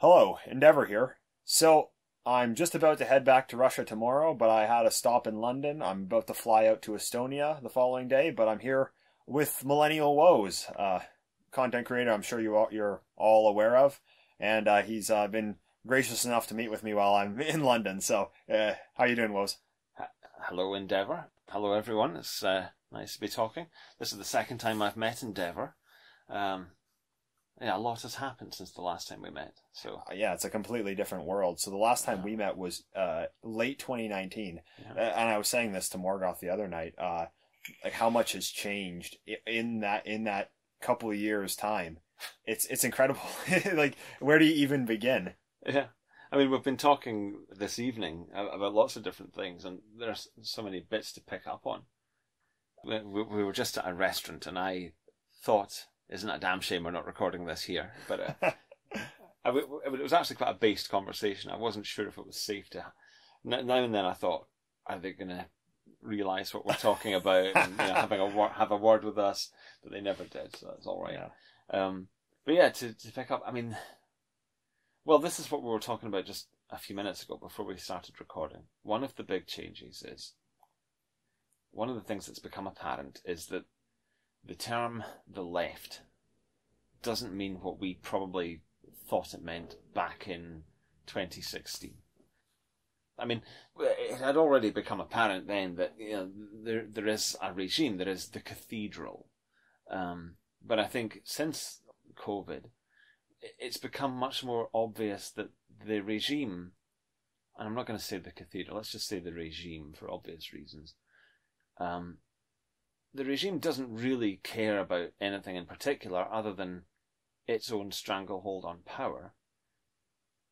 Hello, Endeavour here. So, I'm just about to head back to Russia tomorrow, but I had a stop in London. I'm about to fly out to Estonia the following day, but I'm here with Millennial Woes, content creator I'm sure you're all aware of, and he's been gracious enough to meet with me while I'm in London. So, how you doing, Woes? Hello, Endeavour. Hello, everyone. It's nice to be talking. This is the second time I've met Endeavour. Yeah, a lot has happened since the last time we met. So yeah, it's a completely different world. So the last time we met was late 2019, and I was saying this to Morgoth the other night. Like how much has changed in that couple of years' time. It's incredible. Like, where do you even begin? Yeah, I mean, we've been talking this evening about lots of different things, and there's so many bits to pick up on. We were just at a restaurant, and I thought, isn't it a damn shame we're not recording this here? But it was actually quite a based conversation. I wasn't sure if it was safe to. Now and then I thought, are they going to realise what we're talking about and have a word with us? But they never did, so that's all right. Yeah. But yeah, to pick up, I mean, well, this is what we were talking about just a few minutes ago before we started recording. One of the big changes is, one of the things that's become apparent is that the term the left doesn't mean what we probably thought it meant back in 2016. I mean, it had already become apparent then that there is a regime, there is the cathedral. But I think since COVID, it's become much more obvious that the regime, and I'm not going to say the cathedral, let's just say the regime for obvious reasons, the regime doesn't really care about anything in particular other than its own stranglehold on power.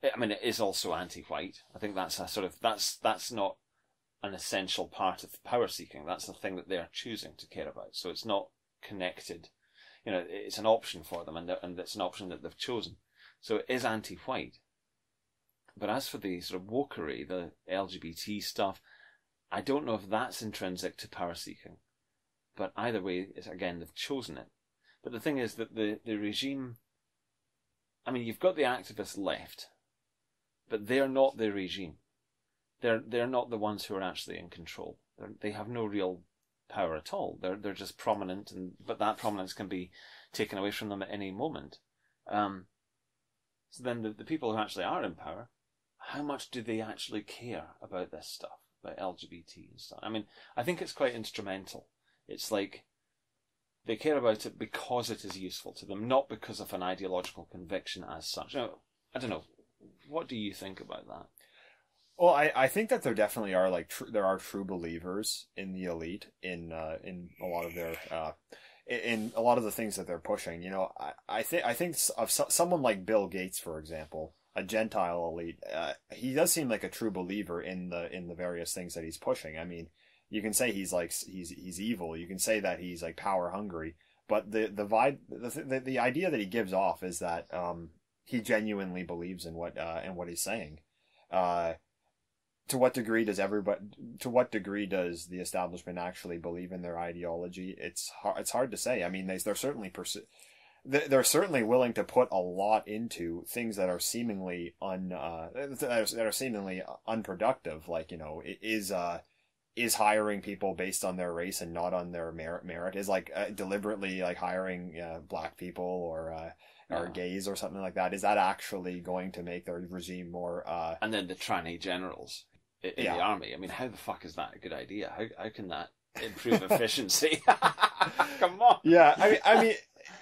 I mean, it is also anti-white. I think that's a sort of that's not an essential part of power seeking. That's the thing that they are choosing to care about. So it's not connected. It's an option for them, and it's an option that they've chosen. So it is anti-white. But as for the sort of wokery, the LGBT stuff, I don't know if that's intrinsic to power seeking. But either way, again, they've chosen it. But the thing is that the regime, I mean, you've got the activist left, but they're not the regime. They're not the ones who are actually in control. They have no real power at all. They're just prominent, but that prominence can be taken away from them at any moment. So then the people who actually are in power, how much do they actually care about this stuff, about LGBT and stuff? I mean, I think it's quite instrumental. It's like they care about it because it is useful to them, not because of an ideological conviction as such. I don't know. What do you think about that? Well, I think that there definitely are there are true believers in the elite in a lot of their in a lot of the things that they're pushing. I think of someone like Bill Gates, for example, a Gentile elite. He does seem like a true believer in the various things that he's pushing. I mean, you can say he's evil. You can say that he's like power hungry. But the vibe, the idea that he gives off is that he genuinely believes in what he's saying. To what degree does the establishment actually believe in their ideology? It's hard to say. I mean, they're certainly they're certainly willing to put a lot into things that are seemingly unproductive. Like, is hiring people based on their race and not on their merit, is like deliberately like hiring black people or gays or something like that. Is that actually going to make their regime more and then the tranny generals in the army, I mean, how the fuck is that a good idea? How can that improve efficiency? Come on. Yeah, I mean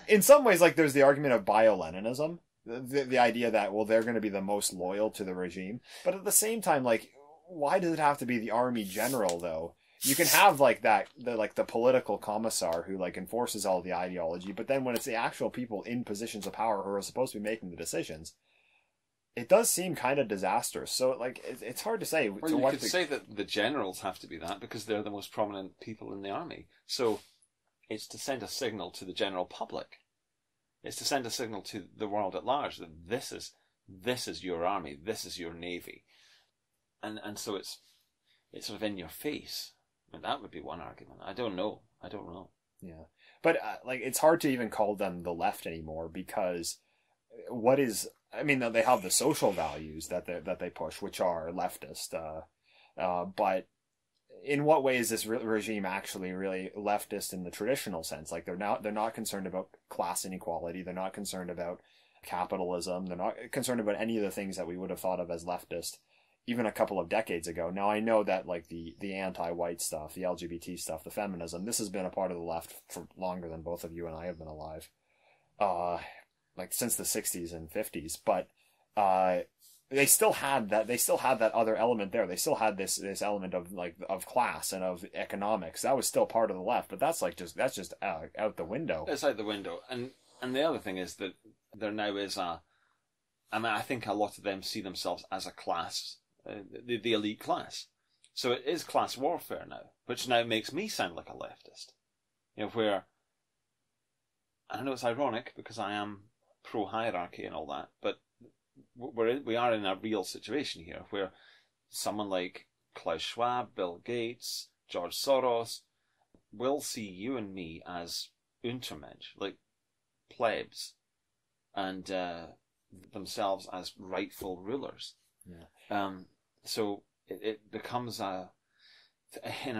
in some ways, like, there's the argument of bio-Leninism, the idea that, well, they're going to be the most loyal to the regime, but at the same time, like, why does it have to be the army general, though? You can have the political commissar who like enforces all the ideology, but then when it's the actual people in positions of power who are supposed to be making the decisions, it does seem kind of disastrous. So like it's hard to say. Well, you could say that the generals have to be that because they're the most prominent people in the army. So it's to send a signal to the general public. It's to send a signal to the world at large that this is your army, this is your navy. And so it's sort of in your face. I mean, that would be one argument. I don't know. Yeah. But like, it's hard to even call them the left anymore because what is I mean, they have the social values that they push, which are leftist. But in what way is this regime actually really leftist in the traditional sense? Like they're not concerned about class inequality. They're not concerned about capitalism. They're not concerned about any of the things that we would have thought of as leftist even a couple of decades ago. Now, I know that like the anti-white stuff, the LGBT stuff, the feminism, this has been a part of the left for longer than both of you and I have been alive. Like since the 60s and 50s, but they still had that other element there. They still had this element of class and of economics. That was still part of the left, but that's just out the window. It's out the window. And the other thing is that there now is I think a lot of them see themselves as a class, the elite class. So it is class warfare now, which now makes me sound like a leftist. You know, where, I know it's ironic because I am pro-hierarchy and all that, but we are in a real situation here where someone like Klaus Schwab, Bill Gates, George Soros will see you and me as Untermensch, like plebs, and themselves as rightful rulers. Yeah. So it becomes in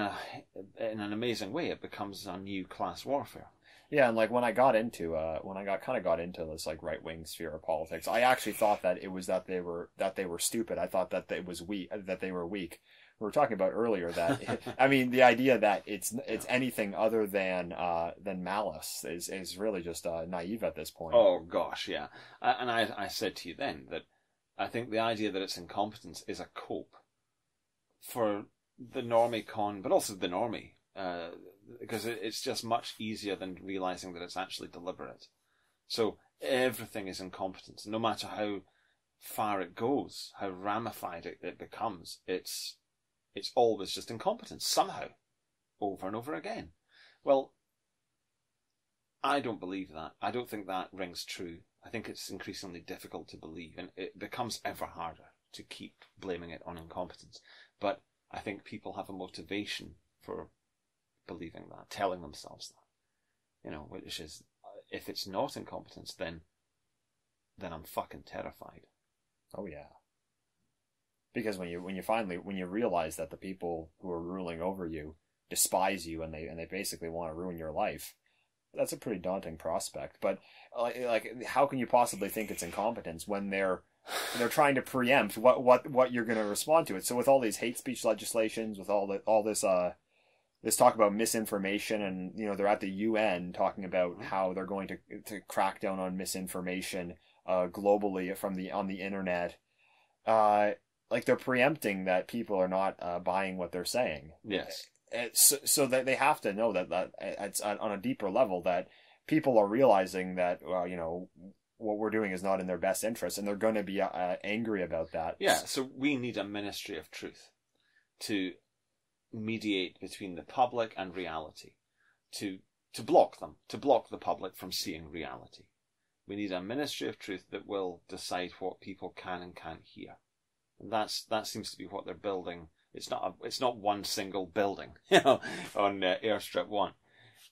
an amazing way, it becomes a new class warfare. Yeah, and like when I got into this like right wing sphere of politics, I actually thought that it was that they were stupid. I thought that they were weak. We were talking about earlier that I mean the idea that it's anything other than malice is really just naive at this point. Oh gosh, yeah. And I said to you then that I think the idea that it's incompetence is a cope for the normie con, but also the normie. Because it's just much easier than realizing that it's actually deliberate. So everything is incompetence. No matter how far it goes, how ramified it becomes, it's always just incompetence, somehow, over and over again. Well, I don't believe that. I don't think that rings true. I think it's increasingly difficult to believe, and it becomes ever harder to keep blaming it on incompetence. But I think people have a motivation for believing that, telling themselves that, you know, which is, if it's not incompetence, then I'm fucking terrified. Oh yeah, because when you realize that the people who are ruling over you despise you and they basically want to ruin your life, that's a pretty daunting prospect. But like how can you possibly think it's incompetence when they're trying to preempt what you're going to respond to it? So with all these hate speech legislations, with all this talk about misinformation, and you know they're at the UN talking about how they're going to crack down on misinformation globally on the internet. Like they're preempting that people are not buying what they're saying. Yes. So that they have to know that it's on a deeper level that people are realizing that you know what we're doing is not in their best interest, and they're going to be angry about that. Yeah. So we need a ministry of truth to mediate between the public and reality, to block the public from seeing reality. We need a ministry of truth that will decide what people can and can't hear. And that seems to be what they're building. It's not one single building, you know, on Airstrip 1.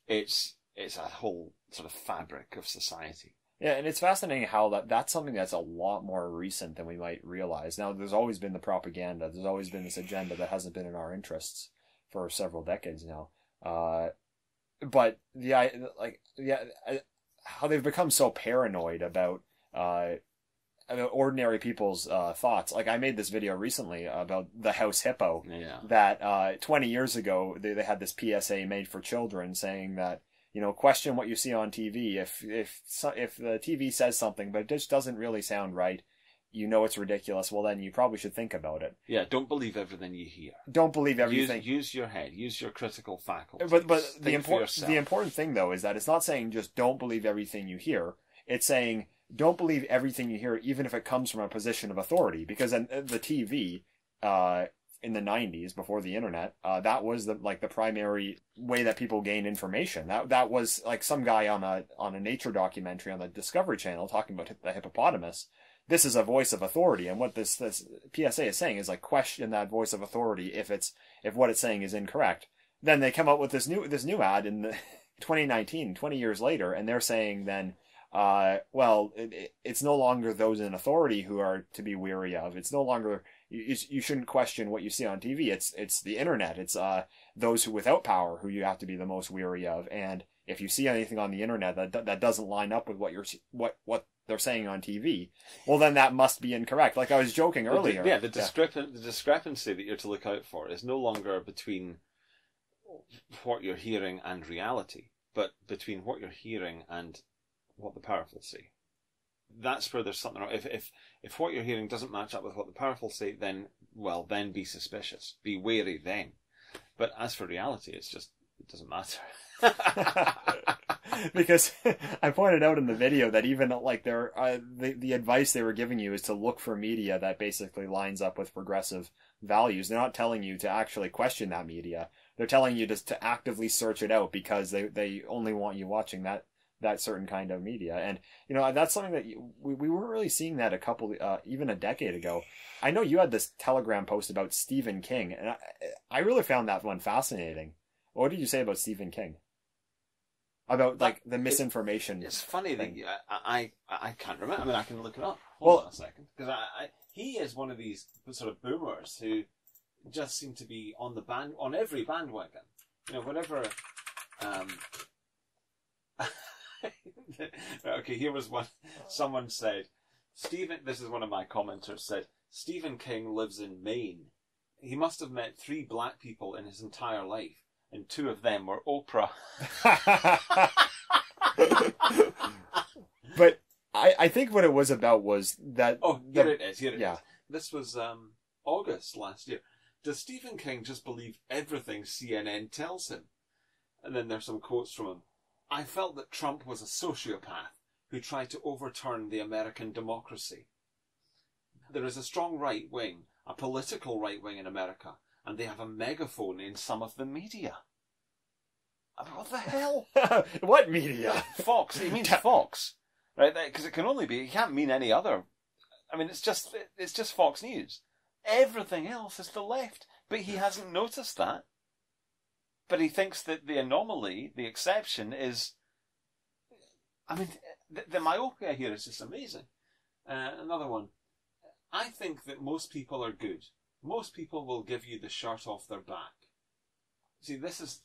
It's a whole sort of fabric of society. Yeah, and it's fascinating how that's something that's a lot more recent than we might realize. Now, there's always been the propaganda. There's always been this agenda that hasn't been in our interests for several decades now. But how they've become so paranoid about ordinary people's thoughts. Like I made this video recently about the house hippo. Yeah. That 20 years ago they had this PSA made for children saying that, you know, question what you see on TV. If the TV says something but it just doesn't really sound right, you know it's ridiculous, well then you probably should think about it. Yeah, don't believe everything you hear. Don't believe everything. Use your head, use your critical faculty. But the important thing though is that it's not saying just don't believe everything you hear. It's saying don't believe everything you hear, even if it comes from a position of authority. Because the TV, in the 90s, before the internet, that was the primary way that people gained information. That was like some guy on a nature documentary on the Discovery Channel talking about the hippopotamus. This is a voice of authority, and what this PSA is saying is like question that voice of authority if what it's saying is incorrect. Then they come up with this new ad in the 2019, 20 years later, and they're saying then, it's no longer those in authority who are to be weary of. It's no longer, you shouldn't question what you see on TV. It's the internet. It's those who without power who you have to be the most weary of. And if you see anything on the internet that doesn't line up with what they're saying on TV, well, then that must be incorrect. Like I was joking earlier. The discrepancy that you're to look out for is no longer between what you're hearing and reality, but between what you're hearing and what the powerful say. That's where there's something wrong. If what you're hearing doesn't match up with what the powerful say, then be suspicious. Be wary then. But as for reality, it doesn't matter. Because I pointed out in the video that even like the advice they were giving you is to look for media that basically lines up with progressive values. They're not telling you to actually question that media. They're telling you just to actively search it out because they only want you watching that certain kind of media. And, that's something that we weren't really seeing that even a decade ago. I know you had this Telegram post about Stephen King, and I really found that one fascinating. What did you say about Stephen King? About, like, the misinformation. It's funny that I can't remember. I mean, I can look it up. Hold on a second. Because he is one of these sort of boomers who just seem to be on every bandwagon. Whatever... Okay, here was one. Someone said, this is one of my commenters, said, Stephen King lives in Maine. He must have met 3 black people in his entire life, and 2 of them were Oprah. But I think what it was about was that... Oh, here it is. This was August last year. Does Stephen King just believe everything CNN tells him? And then there's some quotes from him. I felt that Trump was a sociopath who tried to overturn the American democracy. There is a strong right wing, a political right wing in America, and they have a megaphone in some of the media. What the hell? What media? Fox. He means Fox, right? Because it can only be. It can't mean any other. I mean, it's just Fox News. Everything else is the left, but he hasn't noticed that. But he thinks that the anomaly, the exception, is... I mean, the myopia here is just amazing. Another one. I think that most people are good. Most people will give you the shirt off their back. See, this is...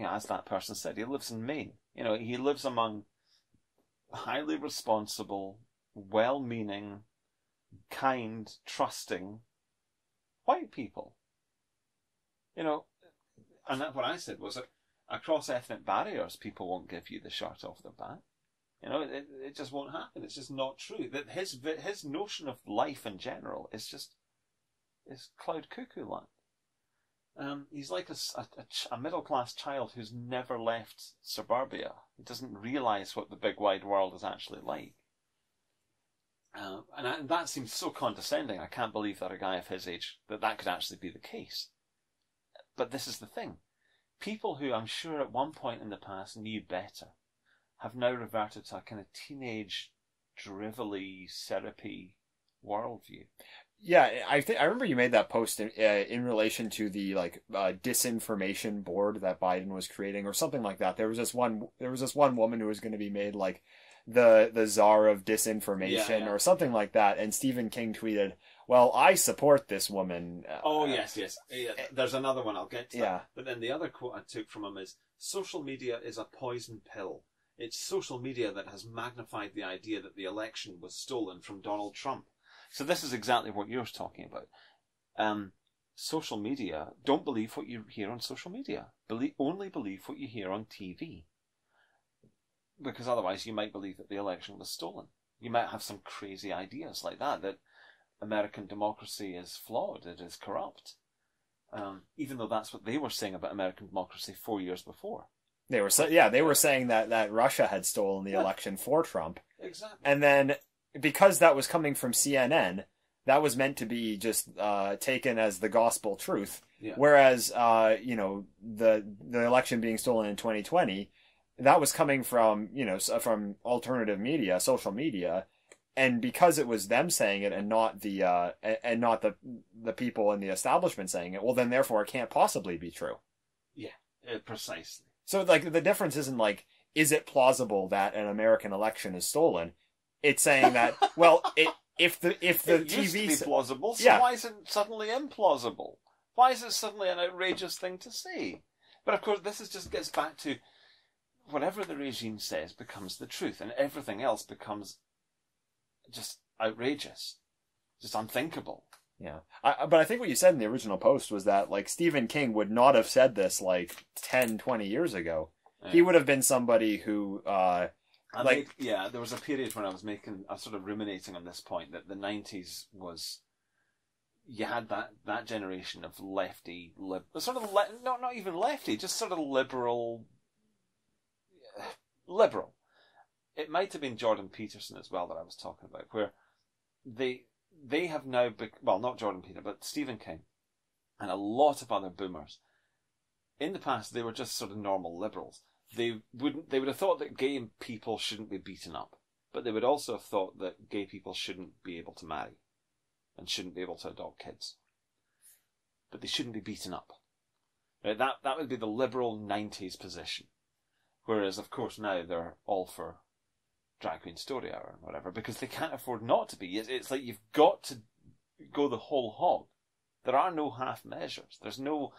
as that person said, he lives in Maine. He lives among highly responsible, well-meaning, kind, trusting white people. And what I said was that across ethnic barriers, people won't give you the shirt off their back. It just won't happen. It's just not true. That his notion of life in general is cloud cuckoo land. He's like a middle class child who's never left suburbia. He doesn't realise what the big wide world is actually like. And that seems so condescending. I can't believe that a guy of his age that could actually be the case. But this is the thing. People who I'm sure at one point in the past knew better have now reverted to a kind of teenage, drivelly, syrupy worldview. Yeah, I remember you made that post in relation to the disinformation board that Biden was creating or something like that. There was this one woman who was going to be made like the czar of disinformation or something like that, and Stephen King tweeted, "Well, I support this woman." Yes. Yeah, there's another one I'll get to. Yeah. But then the other quote I took from him is, "Social media is a poison pill. It's social media that has magnified the idea that the election was stolen from Donald Trump." So this is exactly what you're talking about. Social media, don't believe what you hear on social media. Only believe what you hear on TV. Because otherwise you might believe that the election was stolen. You might have some crazy ideas like that American democracy is flawed, it is corrupt. Even though that's what they were saying about American democracy 4 years before. They were saying that Russia had stolen the election for Trump. Exactly. And then, because that was coming from CNN, that was meant to be just taken as the gospel truth. Yeah. Whereas, the election being stolen in 2020, that was coming from, from alternative media, social media, and because it was them saying it and not the people in the establishment saying it, well, then therefore it can't possibly be true. Yeah, precisely. So, the difference isn't is it plausible that an American election is stolen? It's saying that, well, if the it TV used to be plausible, so yeah. why is it suddenly implausible? Why is it suddenly an outrageous thing to say? But of course, this just gets back to whatever the regime says becomes the truth, and everything else becomes just outrageous, just unthinkable. Yeah. But I think what you said in the original post was that, like, Stephen King would not have said this, like, 10, 20 years ago. Yeah. He would have been somebody who, there was a period when I was sort of ruminating on this point, that the 90s was, you had that generation of lefty, not even lefty, just sort of liberal. It might have been Jordan Peterson as well that I was talking about, where they have now, not Jordan Peterson, but Stephen King and a lot of other boomers. In the past, they were just sort of normal liberals. They would have thought that gay people shouldn't be beaten up, but they would also have thought that gay people shouldn't be able to marry and shouldn't be able to adopt kids. But they shouldn't be beaten up. Right? That would be the liberal 90s position. Whereas, of course, now they're all for Drag Queen Story Hour and whatever, because they can't afford not to be. It's like you've got to go the whole hog. There are no half measures. There's no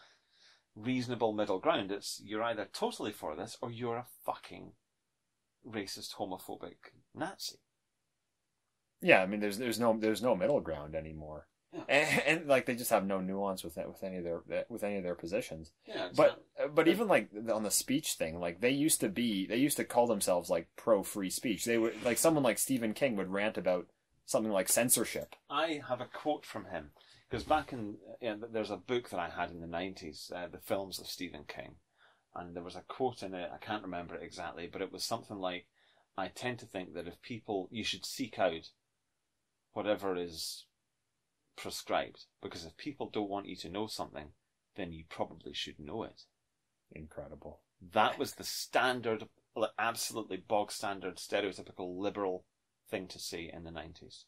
reasonable middle ground. It's you're either totally for this or you're a fucking racist, homophobic Nazi. Yeah, I mean, there's no middle ground anymore. Yeah. And like they just have no nuance with any of their positions. Yeah, exactly. But even like on the speech thing, like they used to call themselves like pro free speech. They would, like, someone like Stephen King would rant about something like censorship. I have a quote from him because there's a book that I had in the 90s, the films of Stephen King, and there was a quote in it. I can't remember it exactly, but it was something like, "I tend to think that you should seek out whatever is prescribed, because if people don't want you to know something, then you probably should know it." Incredible. That was the standard, absolutely bog standard, stereotypical liberal thing to say in the 90s.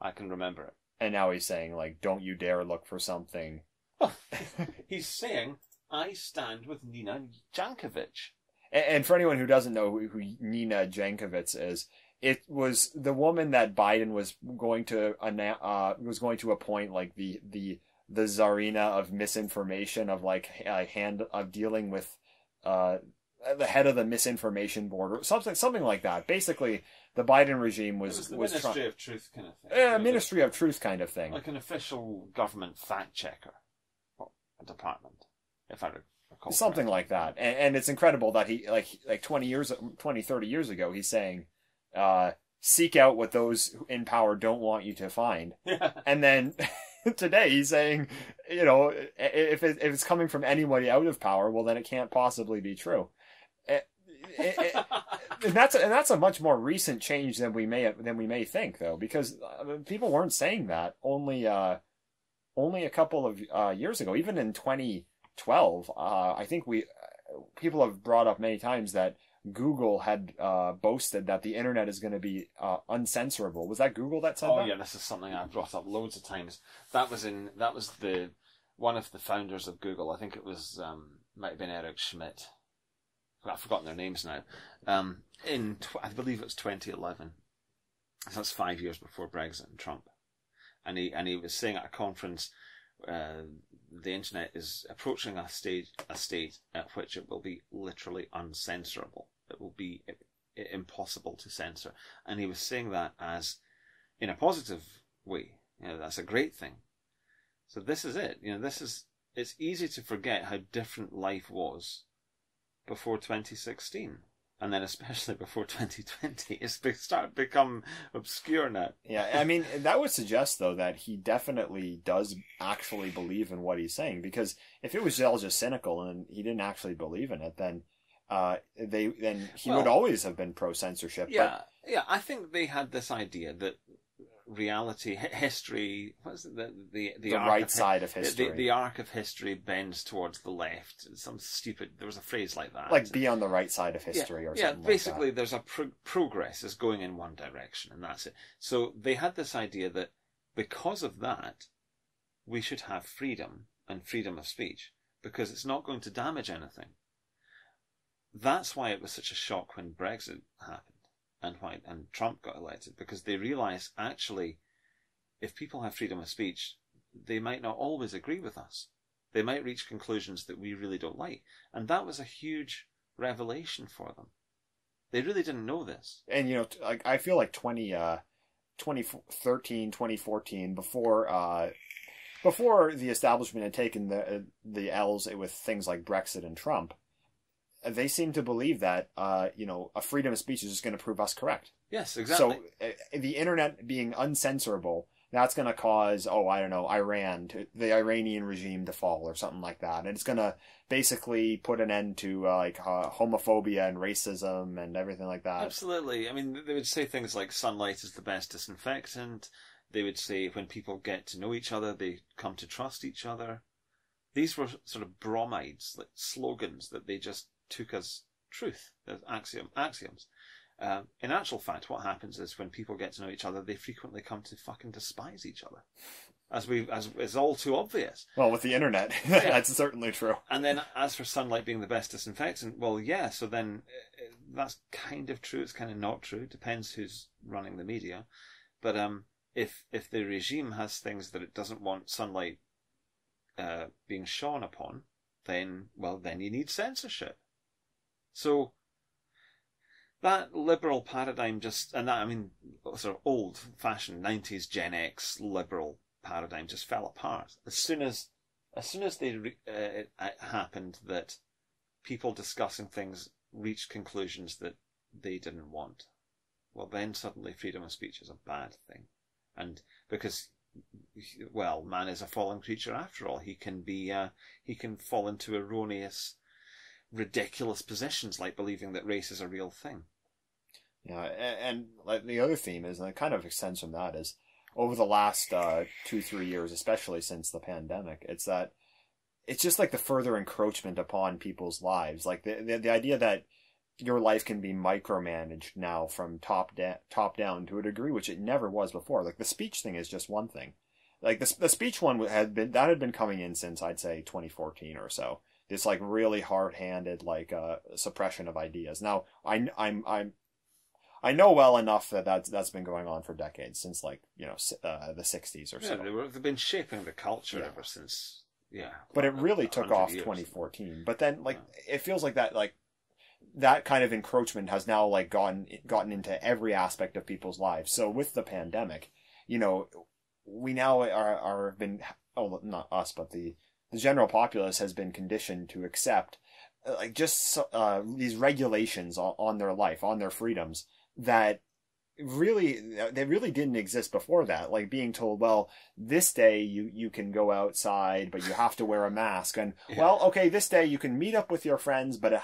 I can remember it. And now he's saying, like, don't you dare look for something. He's saying, I stand with Nina Jankovic. And for anyone who doesn't know who Nina Jankovic is, it was the woman that Biden was going to appoint, like the czarina of misinformation, of like of dealing with the head of the misinformation board or something like that. Basically, the Biden regime was the Ministry of Truth kind of thing. Yeah, Ministry of Truth kind of thing, like an official government fact checker, a department, if I recall. Something like that, and it's incredible that he like 30 years ago he's saying, seek out what those in power don't want you to find. Yeah. And then today he's saying, if it's coming from anybody out of power, well, then it can't possibly be true. And that's a much more recent change than we may think, though, because people weren't saying that only a couple of years ago. Even in 2012, I think people have brought up many times that Google had boasted that the internet is going to be uncensorable. Was that Google that said that? Oh yeah, this is something I've brought up loads of times. That was one of the founders of Google. I think it was might have been Eric Schmidt. I've forgotten their names now. I believe it was 2011. So that's 5 years before Brexit and Trump. And he was saying at a conference, the internet is approaching a state at which it will be literally uncensorable. It will be impossible to censor. And he was saying that as in a positive way. That's a great thing. So this is it. It's easy to forget how different life was before 2016. And then especially before 2020, it's started to become obscure now. Yeah, I mean, that would suggest, though, that he definitely does actually believe in what he's saying. Because if it was all just cynical and he didn't actually believe in it, then he would always have been pro-censorship. Yeah, I think they had this idea that reality, history, what's it, the right side of history. The arc of history bends towards the left. There was a phrase like that. Like be on the right side of history or something like that. Yeah, basically there's a progress is going in one direction and that's it. So they had this idea that because of that, we should have freedom and freedom of speech because it's not going to damage anything. that's why it was such a shock when Brexit happened and Trump got elected, because they realised, actually, if people have freedom of speech, they might not always agree with us. They might reach conclusions that we really don't like. And that was a huge revelation for them. They really didn't know this. And, I feel like 2013, 2014, before the establishment had taken the L's with things like Brexit and Trump, they seemed to believe that, a freedom of speech is just going to prove us correct. Yes, exactly. So the internet being uncensorable, that's going to cause, the Iranian regime to fall or something like that. And it's going to basically put an end to homophobia and racism and everything like that. Absolutely. I mean, they would say things like sunlight is the best disinfectant. They would say when people get to know each other, they come to trust each other. These were sort of bromides, like slogans that they just took as truth, as axioms. In actual fact, what happens is when people get to know each other, they frequently come to fucking despise each other, as is all too obvious. Well, with the internet, that's certainly true. And then, as for sunlight being the best disinfectant, well, yeah. So then, that's kind of true. It's kind of not true. It depends who's running the media. But if the regime has things that it doesn't want sunlight being shone upon, then you need censorship. So that liberal paradigm sort of old-fashioned 90s Gen X liberal paradigm just fell apart. As soon as it happened that people discussing things reached conclusions that they didn't want, well, then suddenly freedom of speech is a bad thing. And because, man is a fallen creature after all. He can fall into erroneous, ridiculous positions like believing that race is a real thing. Yeah, and like the other theme is, and it kind of extends from that, is over the last 2-3 years, especially since the pandemic, it's just like the further encroachment upon people's lives. Like the idea that your life can be micromanaged now from top down to a degree which it never was before. Like the speech thing is just one thing. Like the speech one had been coming in since, I'd say, 2014 or so. This like really hard-handed suppression of ideas. Now I know well enough that's been going on for decades, since the 60s or so. Yeah, they've been shaping the culture ever since. Yeah, but it really took off years. 2014. But then it feels like that kind of encroachment has now gotten into every aspect of people's lives. So with the pandemic, we now are been, not us, but the general populace has been conditioned to accept these regulations on their life, on their freedoms, that they really didn't exist before that. Like being told, well, this day you can go outside, but you have to wear a mask. And this day you can meet up with your friends, but it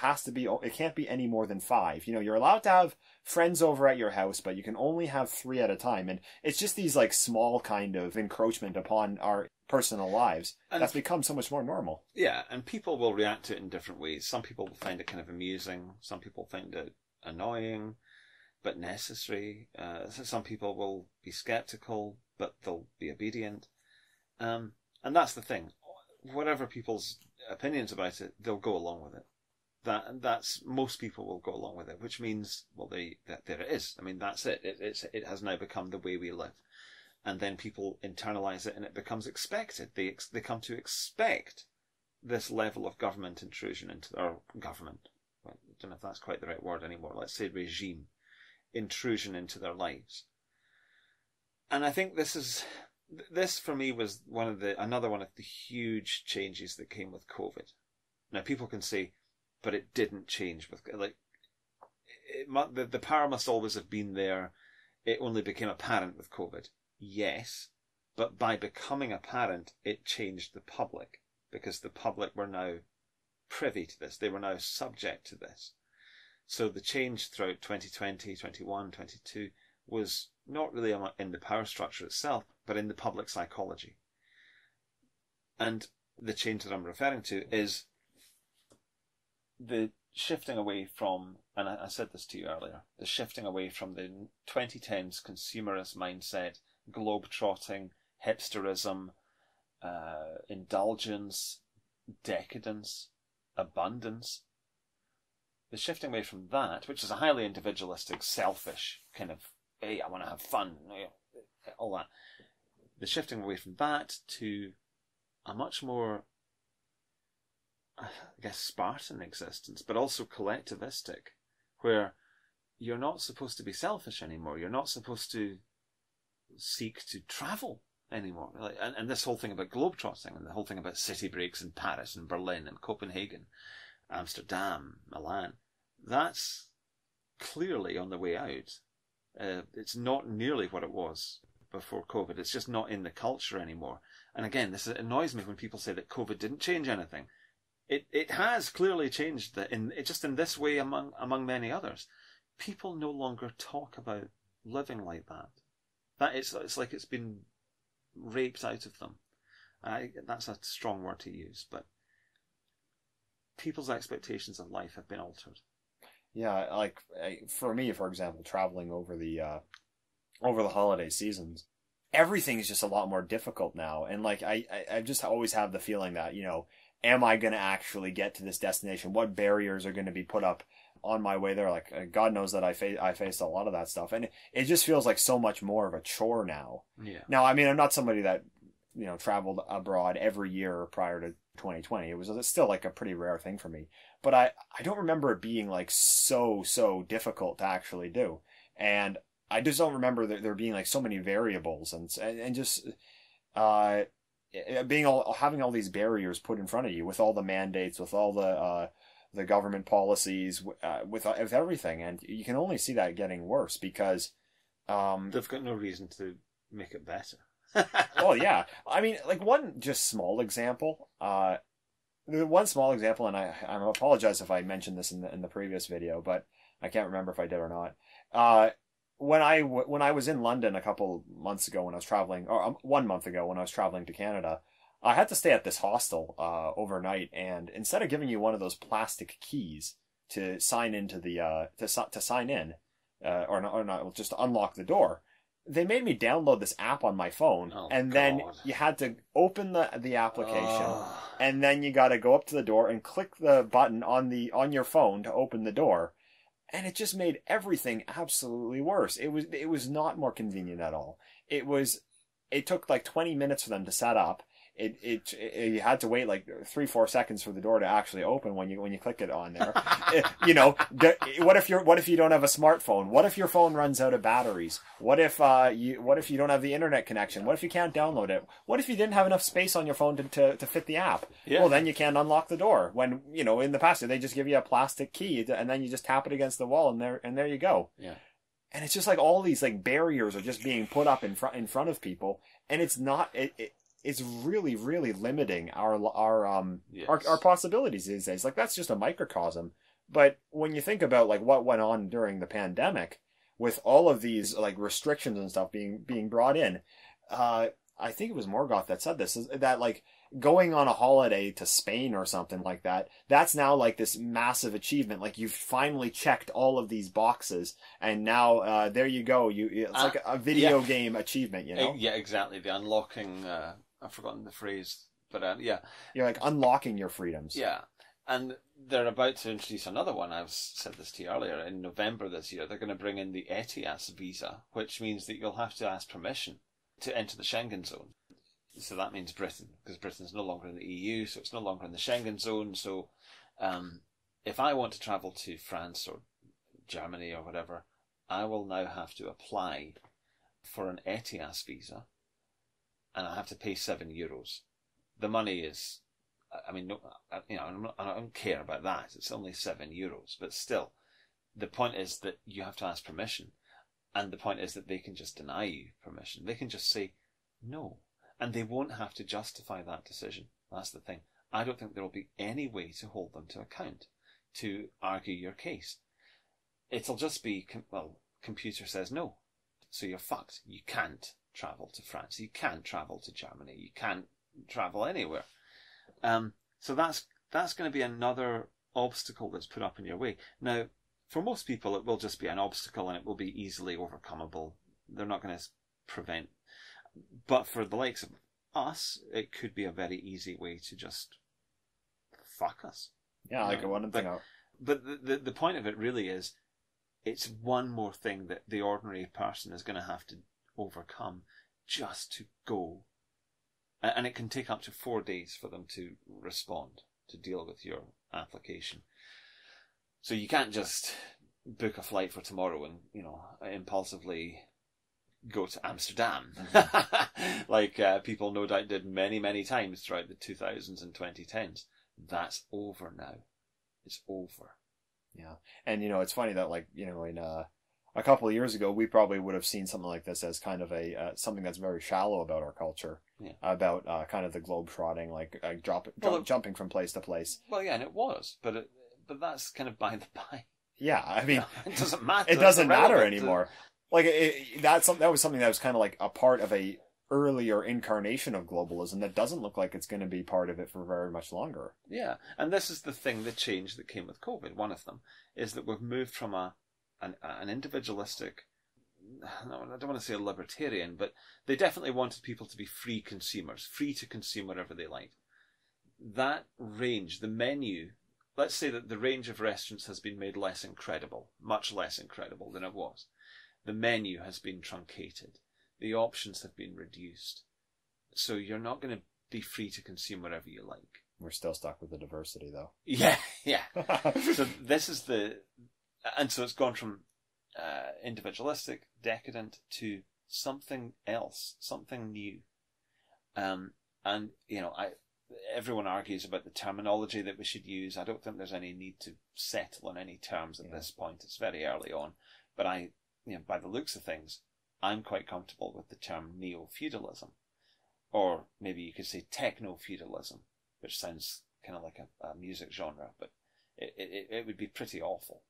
can't be any more than 5. You're allowed to have friends over at your house, but you can only have 3 at a time. And it's just these small kind of encroachment upon our personal lives that's become so much more normal. Yeah, and people will react to it in different ways. Some people will find it kind of amusing. Some people find it annoying, but necessary. Some people will be skeptical, but they'll be obedient. And that's the thing. Whatever people's opinions about it, they'll go along with it. That's most people will go along with it, which means, there it is. I mean, that's it. It has now become the way we live. And then people internalize it, and it becomes expected. They come to expect this level of government intrusion into their government. I don't know if that's quite the right word anymore. Let's say regime intrusion into their lives. And I think this for me was another one of the huge changes that came with COVID. Now people can say, but it didn't change with the power must always have been there. It only became apparent with COVID. Yes, but by becoming apparent, it changed the public, because the public were now privy to this. They were now subject to this. So the change throughout 2020, 21, 22 was not really in the power structure itself, but in the public psychology. And the change that I'm referring to is the shifting away from, and I said this to you earlier, the shifting away from the 2010s consumerist mindset, globe-trotting, hipsterism, indulgence, decadence, abundance, the shifting away from that, which is a highly individualistic, selfish kind of, hey, I want to have fun, all that. The shifting away from that to a much more, I guess, Spartan existence, but also collectivistic, where you're not supposed to be selfish anymore. You're not supposed to seek to travel anymore. And this whole thing about globetrotting and the whole thing about city breaks in Paris and Berlin and Copenhagen, Amsterdam, Milan, that's clearly on the way out. It's not nearly what it was before COVID. It's just not in the culture anymore. And again, this annoys me when people say that COVID didn't change anything. It has clearly changed just in this way among many others. People no longer talk about living like that. It's like it's been raped out of them. That's a strong word to use, but people's expectations of life have been altered. Yeah, like for me, for example, traveling over the holiday seasons, everything is just a lot more difficult now. And like I just always have the feeling that, am I going to actually get to this destination? What barriers are going to be put up on my way there? Like God knows that I faced a lot of that stuff, and it just feels like so much more of a chore now. Yeah. Now, I mean, I'm not somebody that traveled abroad every year prior to 2020. It's still like a pretty rare thing for me, but I don't remember it being like so difficult to actually do, and I just don't remember there being like so many variables and just having all these barriers put in front of you with all the mandates, with all the government policies, with everything, and you can only see that getting worse because they've got no reason to make it better. Well, yeah. I mean, like one just small example. One small example, and I apologize if I mentioned this in the previous video, but I can't remember if I did or not. When I was in London a couple months ago when I was traveling, or 1 month ago when I was traveling to Canada, I had to stay at this hostel overnight, and instead of giving you one of those plastic keys to sign into the to sign in, or not, just to unlock the door, they made me download this app on my phone, and then you had to open the application, and then you got to go up to the door and click the button on your phone to open the door, and it just made everything absolutely worse. It was not more convenient at all. It took like 20 minutes for them to set up. You had to wait like 3-4 seconds for the door to actually open when you click it on there. What if you don't have a smartphone? What if your phone runs out of batteries? What if you don't have the internet connection? What if you can't download it? What if you didn't have enough space on your phone to fit the app? Yeah. Well, then you can't unlock the door. When in the past they just give you a plastic key and then you just tap it against the wall and there you go. Yeah. And it's just like all these like barriers are just being put up in front of people, and it's not it's really, really limiting our possibilities these days. Like that's just a microcosm. But when you think about like what went on during the pandemic, with all of these like restrictions and stuff being brought in, I think it was Morgoth that said this, that like going on a holiday to Spain or something like that, that's now like this massive achievement. Like you've finally checked all of these boxes, and now there you go. It's like a video game achievement, Yeah, exactly. The unlocking. I've forgotten the phrase, but yeah. You're like unlocking your freedoms. Yeah. And they're about to introduce another one. I've said this to you earlier. In November this year, they're going to bring in the ETIAS visa, which means that you'll have to ask permission to enter the Schengen zone. So that means Britain, because Britain's no longer in the EU, so it's no longer in the Schengen zone. So if I want to travel to France or Germany or whatever, I will now have to apply for an ETIAS visa, and I have to pay €7. The money is, I mean, I don't care about that. It's only €7, but still, the point is that you have to ask permission, and the point is that they can just deny you permission. They can just say no, and they won't have to justify that decision. That's the thing. I don't think there will be any way to hold them to account, to argue your case. It'll just be, computer says no, so you're fucked. You can't travel to France. You can't travel to Germany. You can't travel anywhere. So that's going to be another obstacle that's put up in your way. Now, for most people, it will just be an obstacle and it will be easily overcomable. They're not going to prevent. But for the likes of us, it could be a very easy way to just fuck us. Yeah, like one thing. but the point of it really is, it's one more thing that the ordinary person is going to have to overcome just to go. And it can take up to 4 days for them to respond, to deal with your application. So you can't just book a flight for tomorrow and, impulsively go to Amsterdam, like people no doubt did many, many times throughout the 2000s and 2010s. That's over now. It's over. Yeah. And, it's funny that, in a couple of years ago, we probably would have seen something like this as kind of a something that's very shallow about our culture, about kind of the globe-trotting, jumping from place to place. Well, yeah, and it was, but that's kind of by the by. Yeah, I mean, it doesn't matter. It doesn't matter anymore. That was something that was kind of like a part of a earlier incarnation of globalism that doesn't look like it's going to be part of it for very much longer. Yeah, and this is the thing, the change that came with COVID. One of them is that we've moved from an individualistic, I don't want to say a libertarian, but they definitely wanted people to be free consumers, free to consume whatever they liked. That range, the menu, let's say that the range of restaurants has been made less incredible, much less incredible than it was. The menu has been truncated. The options have been reduced. So you're not going to be free to consume whatever you like. We're still stuck with the diversity, though. Yeah. So this is and so it's gone from individualistic, decadent, to something else, something new. Everyone argues about the terminology that we should use. I don't think there's any need to settle on any terms at this point. It's very early on. But by the looks of things, I'm quite comfortable with the term neo-feudalism. Or maybe you could say techno-feudalism, which sounds kind of like a music genre, but it would be pretty awful.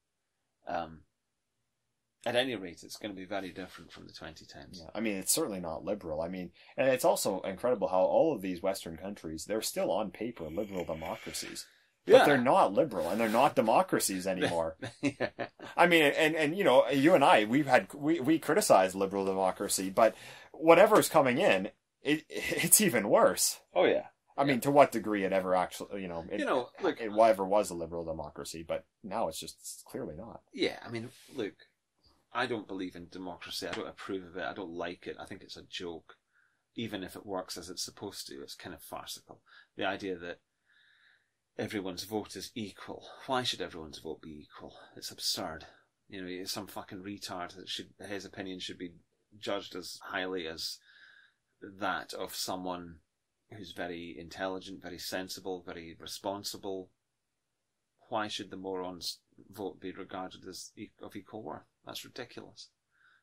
At any rate, it's going to be very different from the 2010s. Yeah, I mean, it's certainly not liberal. I mean, and it's also incredible how all of these Western countries, they're still on paper liberal democracies. But they're not liberal, and they're not democracies anymore. Yeah. I mean, and you and I, we criticize liberal democracy, but whatever's coming in, it's even worse. Oh yeah. I mean, to what degree it ever actually, look, it ever was a liberal democracy, but now it's clearly not. Yeah, I mean, look, I don't believe in democracy. I don't approve of it. I don't like it. I think it's a joke. Even if it works as it's supposed to, it's kind of farcical. The idea that everyone's vote is equal. Why should everyone's vote be equal? It's absurd. Some fucking retard that his opinion should be judged as highly as that of someone who's very intelligent, very sensible, very responsible. Why should the moron's vote be regarded as of equal worth? That's ridiculous.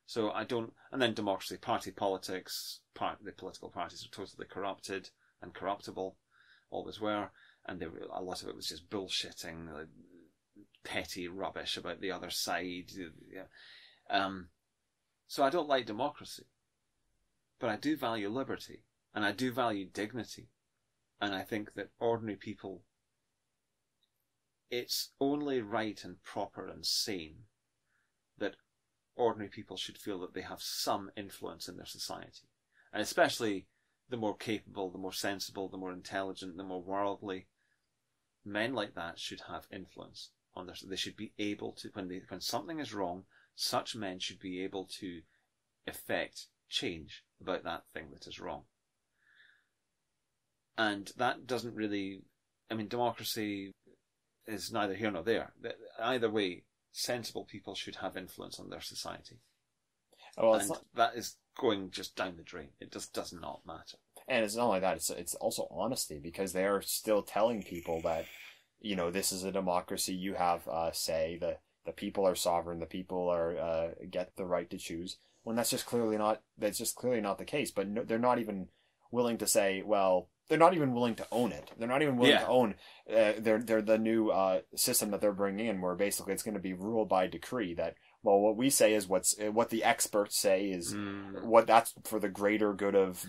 So I don't. And then democracy, party politics, the political parties are totally corrupted and corruptible, always were. And a lot of it was just bullshitting, petty rubbish about the other side. So I don't like democracy. But I do value liberty. And I do value dignity. And I think that ordinary people, it's only right and proper and sane that ordinary people should feel that they have some influence in their society. And especially the more capable, the more sensible, the more intelligent, the more worldly, men like that should have influence on their. They should be able to, when something is wrong, such men should be able to effect change about that thing that is wrong. And that doesn't really. I mean, democracy is neither here nor there. Either way, sensible people should have influence on their society. Well, and that is going just down the drain. It just does not matter. And it's not only that, it's also honesty, because they are still telling people that, this is a democracy, you have say, the people are sovereign, the people are get the right to choose, when that's just clearly not the case. But no, they're not even willing to say, well, they're not even willing to own it. They're not even willing to own they're the new system that they're bringing in, where basically it's going to be ruled by decree, that, well, what we say is what the experts say is what that's for the greater good of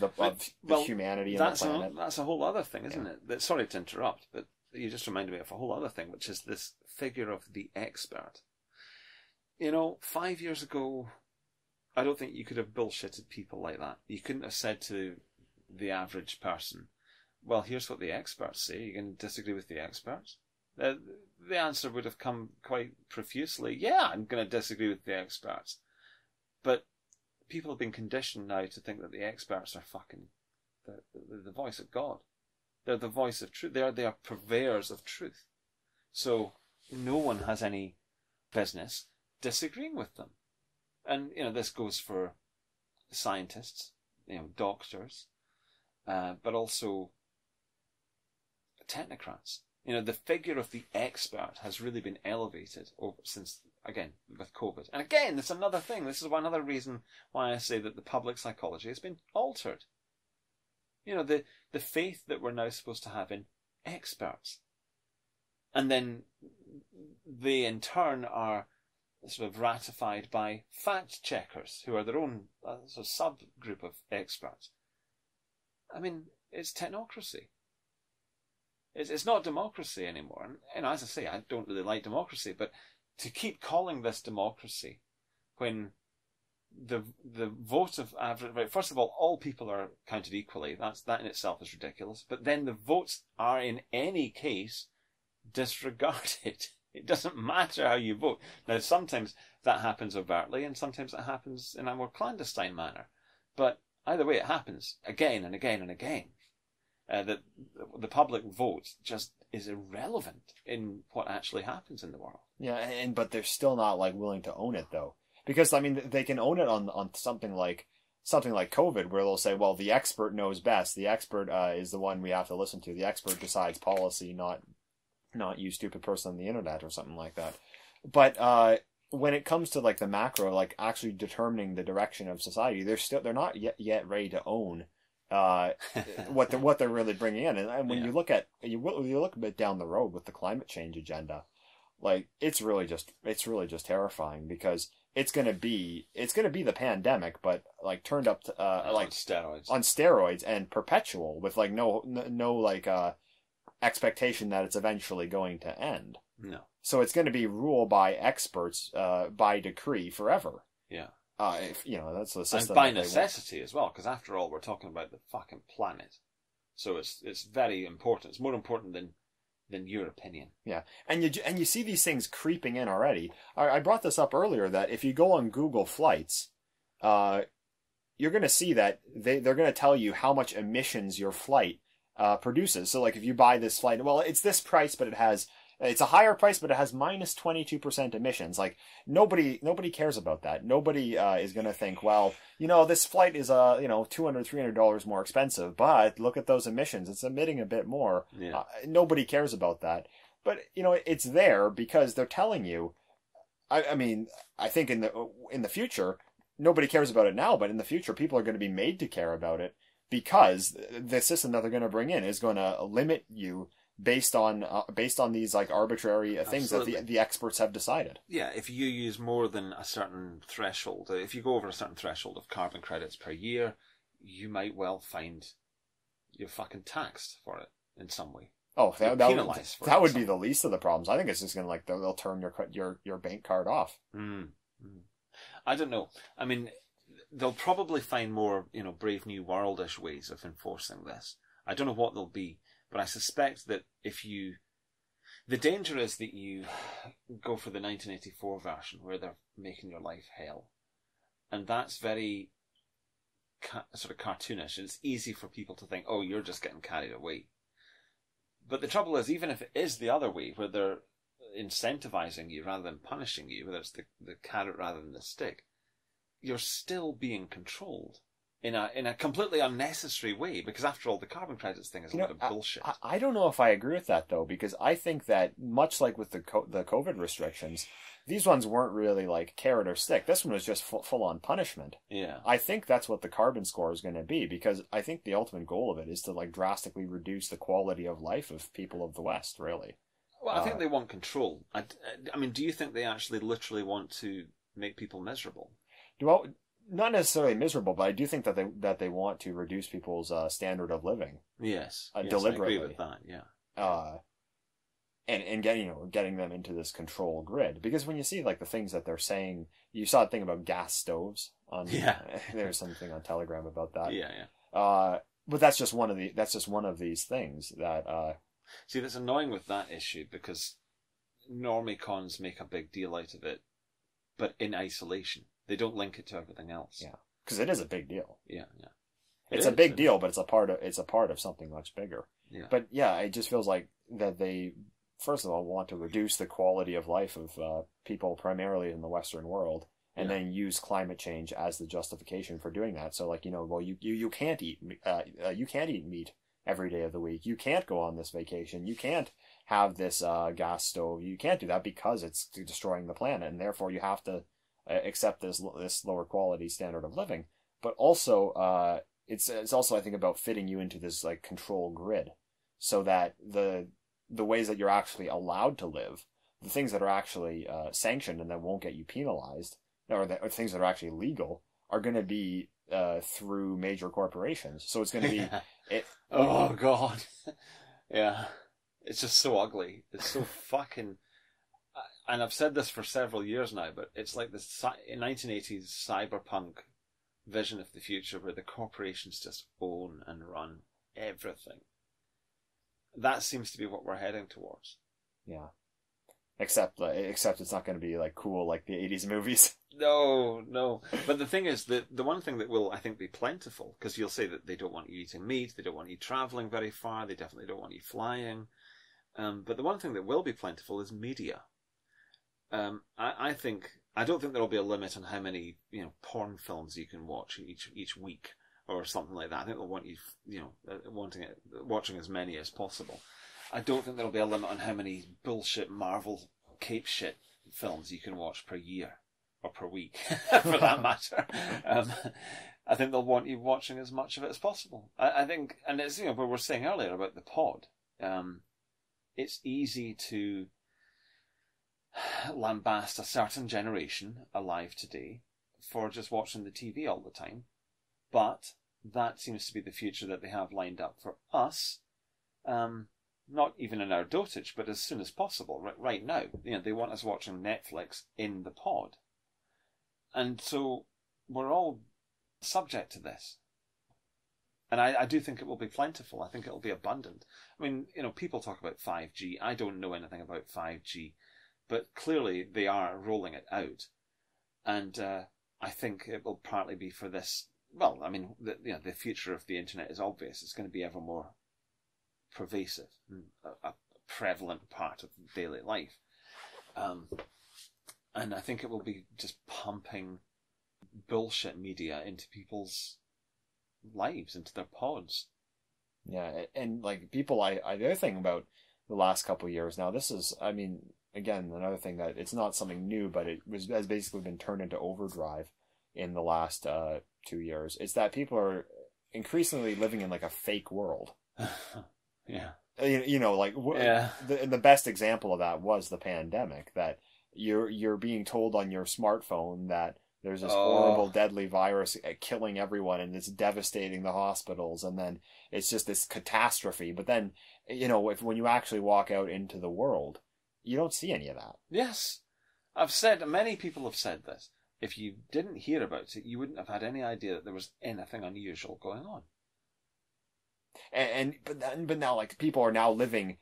humanity and the planet. That's a whole other thing, isn't it? Sorry to interrupt, but you just reminded me of a whole other thing, which is this figure of the expert. 5 years ago, I don't think you could have bullshitted people like that. You couldn't have said to the average person, well, here's what the experts say. You're going to disagree with the experts? the answer would have come quite profusely. Yeah, I'm going to disagree with the experts. But people have been conditioned now to think that the experts are fucking the voice of God. They're the voice of truth. They are purveyors of truth. So no one has any business disagreeing with them. And, this goes for scientists, doctors, but also technocrats. The figure of the expert has really been elevated since, again, with COVID. And again, there's another thing. This is another reason why I say that the public psychology has been altered. The faith that we're now supposed to have in experts. And then they, in turn, are sort of ratified by fact checkers, who are their own sort of subgroup of experts. I mean, it's technocracy. It's not democracy anymore. And as I say, I don't really like democracy, but to keep calling this democracy when the vote of average, right, first of all people are counted equally. That in itself is ridiculous. But then the votes are in any case disregarded. It doesn't matter how you vote. Now, sometimes that happens overtly, and sometimes it happens in a more clandestine manner. But either way, it happens again and again and again. That the public vote just is irrelevant in what actually happens in the world. Yeah, but they're still not willing to own it though, because I mean they can own it on something like COVID, where they'll say, well, the expert knows best. The expert is the one we have to listen to. The expert decides policy, not you stupid person on the internet or something like that. But when it comes to the macro, actually determining the direction of society, they're not yet ready to own what they're really bringing in. And when you look you look a bit down the road with the climate change agenda, it's really just terrifying, because it's gonna be the pandemic, but turned up to on steroids and perpetual, with no expectation that it's eventually going to end. No. So it's going to be ruled by experts by decree forever. Yeah. That's the system. And by necessity as well, because after all, we're talking about the fucking planet. So it's very important. It's more important than your opinion. Yeah. And you see these things creeping in already. I brought this up earlier, that if you go on Google Flights, you're going to see that they're going to tell you how much emissions your flight produces. So if you buy this flight, well, it's this price, but it's a higher price, but it has minus 22% emissions. Nobody cares about that. Nobody is going to think, well, this flight is $200, $300 more expensive, but look at those emissions. It's emitting a bit more. Yeah. Nobody cares about that. But it's there because they're telling you. I mean, I think in the future, nobody cares about it now, but in the future, people are going to be made to care about it, because the system that they're going to bring in is going to limit you based on these arbitrary things that the experts have decided. Yeah, if you use more than a certain threshold, if you go over a certain threshold of carbon credits per year, you might well find you're fucking taxed for it in some way. Oh, that would be the least of the problems. I think it's just going to they'll turn your bank card off. I don't know. I mean, they'll probably find more, Brave New World-ish ways of enforcing this. I don't know what they'll be, but I suspect that the danger is that you go for the 1984 version, where they're making your life hell. And that's very sort of cartoonish. It's easy for people to think, oh, you're just getting carried away. But the trouble is, even if it is the other way, where they're incentivizing you rather than punishing you, whether it's the carrot rather than the stick, you're still being controlled in a completely unnecessary way, because after all, the carbon credits thing is a lot of bullshit. I don't know if I agree with that though, because I think that much like with the COVID restrictions, these ones weren't really carrot or stick. This one was just full on punishment. Yeah. I think that's what the carbon score is going to be, because I think the ultimate goal of it is to drastically reduce the quality of life of people of the West, really. Well, I think they want control. I mean, do you think they actually literally want to make people miserable? Well, not necessarily miserable, but I do think that they want to reduce people's standard of living. Yes, deliberately. I agree with that. Yeah. And getting them into this control grid, because when you see the things that they're saying, you saw a thing about gas stoves on. Yeah. There's something on Telegram about that. Yeah. But that's just one of these things that See, that's annoying with that issue because normie cons make a big deal out of it, but in isolation. They don't link it to everything else. Yeah, because it is a big deal. Yeah, yeah. It's a big deal, but it's a part of something much bigger. Yeah. But yeah, it just feels like that they, first of all, want to reduce the quality of life of people primarily in the Western world, and then use climate change as the justification for doing that. So, like, well, you can't eat meat every day of the week. You can't go on this vacation. You can't have this gas stove. You can't do that because it's destroying the planet, and therefore you have to accept this lower quality standard of living. But also, it's also, I think, about fitting you into this like control grid, so that the ways that you're actually allowed to live, the things that are actually sanctioned and that won't get you penalized, or things that are actually legal, are going to be through major corporations. So it's going to be oh God, yeah, it's just so ugly. It's so fucking. And I've said this for several years now, but it's like this 1980s cyberpunk vision of the future where the corporations just own and run everything. That seems to be what we're heading towards. Yeah. Except it's not going to be like cool like the 80s movies. No. But the thing is that the one thing that will, I think, be plentiful, because you'll say that they don't want you eating meat, they don't want you travelling very far, they definitely don't want you flying. But the one thing that will be plentiful is media. I don't think there'll be a limit on how many, porn films you can watch each week or something like that. I think they'll want you, watching as many as possible. I don't think there'll be a limit on how many bullshit Marvel cape shit films you can watch per year or per week, for that matter. I think they'll want you watching as much of it as possible. I think, and it's what we were saying earlier about the pod. It's easy to lambast a certain generation alive today for just watching the TV all the time, but that seems to be the future that they have lined up for us. Not even in our dotage, but as soon as possible. Right now, they want us watching Netflix in the pod, and so we're all subject to this. And I do think it will be plentiful. I think it will be abundant. I mean, people talk about 5G. I don't know anything about 5G. But clearly they are rolling it out. And I think it will partly be for this. Well, I mean, the future of the internet is obvious. It's going to be ever more pervasive, and a prevalent part of daily life. And I think it will be just pumping bullshit media into people's lives, into their pods. Yeah, and like people, the other thing about the last couple of years now, this is, I mean, again, another thing that it's not something new, but has basically been turned into overdrive in the last 2 years. It's that people are increasingly living in like a fake world. Yeah. The best example of that was the pandemic, that you're being told on your smartphone that there's this horrible, deadly virus killing everyone, and it's devastating the hospitals, and then it's just this catastrophe. But then, when you actually walk out into the world, you don't see any of that. Yes. Many people have said this. If you didn't hear about it, you wouldn't have had any idea that there was anything unusual going on. But now, like, people are now living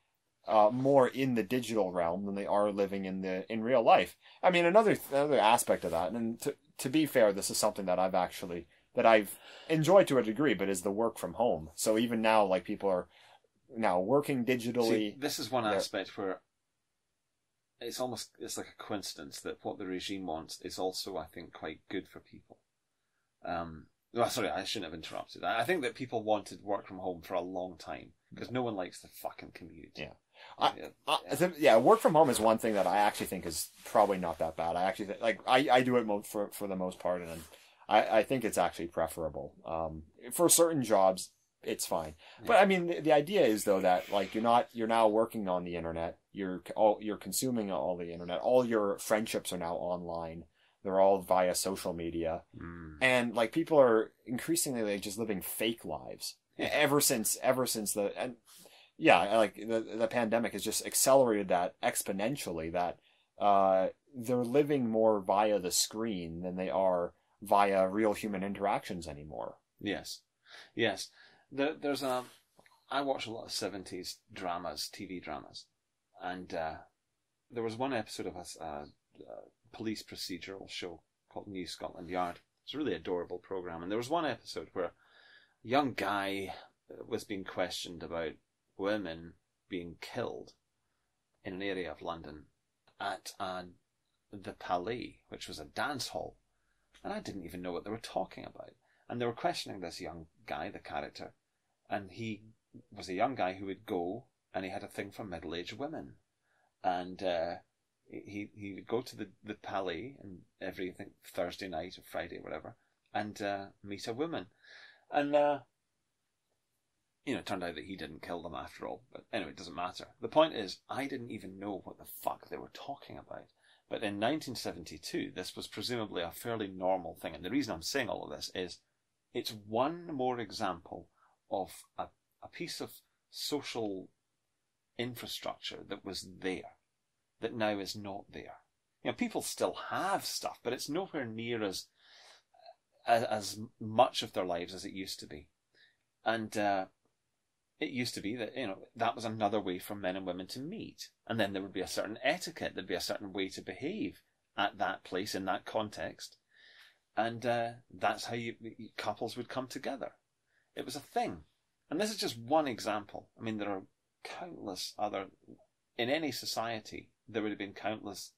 more in the digital realm than they are living in real life. I mean, another aspect of that, and to be fair, this is something that I've enjoyed to a degree, but is the work from home. So even now, like, people are now working digitally. See, this is one aspect where it's like a coincidence that what the regime wants is also, I think, quite good for people. Sorry, I shouldn't have interrupted. I think that people wanted work from home for a long time because no one likes the fucking commute. Yeah. Work from home is one thing that I actually think is probably not that bad. I actually I do it for the most part, and I think it's actually preferable. For certain jobs, it's fine. Yeah. But I mean, the idea is though that like you're now working on the internet. You're consuming all the internet. All your friendships are now online. They're all via social media, and like people are increasingly like just living fake lives. Ever since the pandemic has just accelerated that exponentially. That they're living more via the screen than they are via real human interactions anymore. Yes. There's I watch a lot of 70s dramas, TV dramas, and there was one episode of a police procedural show called New Scotland Yard. It's a really adorable program, and there was one episode where a young guy was being questioned about women being killed in an area of London at the Palais, which was a dance hall, and I didn't even know what they were talking about. And they were questioning this young guy, the character, and he was a young guy who would go, and he had a thing for middle-aged women, and he would go to the Palais and every, I think, Thursday night or Friday or whatever, and meet a woman, and it turned out that he didn't kill them after all. But anyway, it doesn't matter. The point is, I didn't even know what the fuck they were talking about. But in 1972, this was presumably a fairly normal thing. And the reason I'm saying all of this is it's one more example of a piece of social infrastructure that was there, that now is not there. People still have stuff, but it's nowhere near as much of their lives as it used to be. And it used to be that, that was another way for men and women to meet. And then there would be a certain etiquette, there'd be a certain way to behave at that place, in that context. And that's how couples would come together. It was a thing. And this is just one example. I mean, there are countless other... In any society, there would have been countless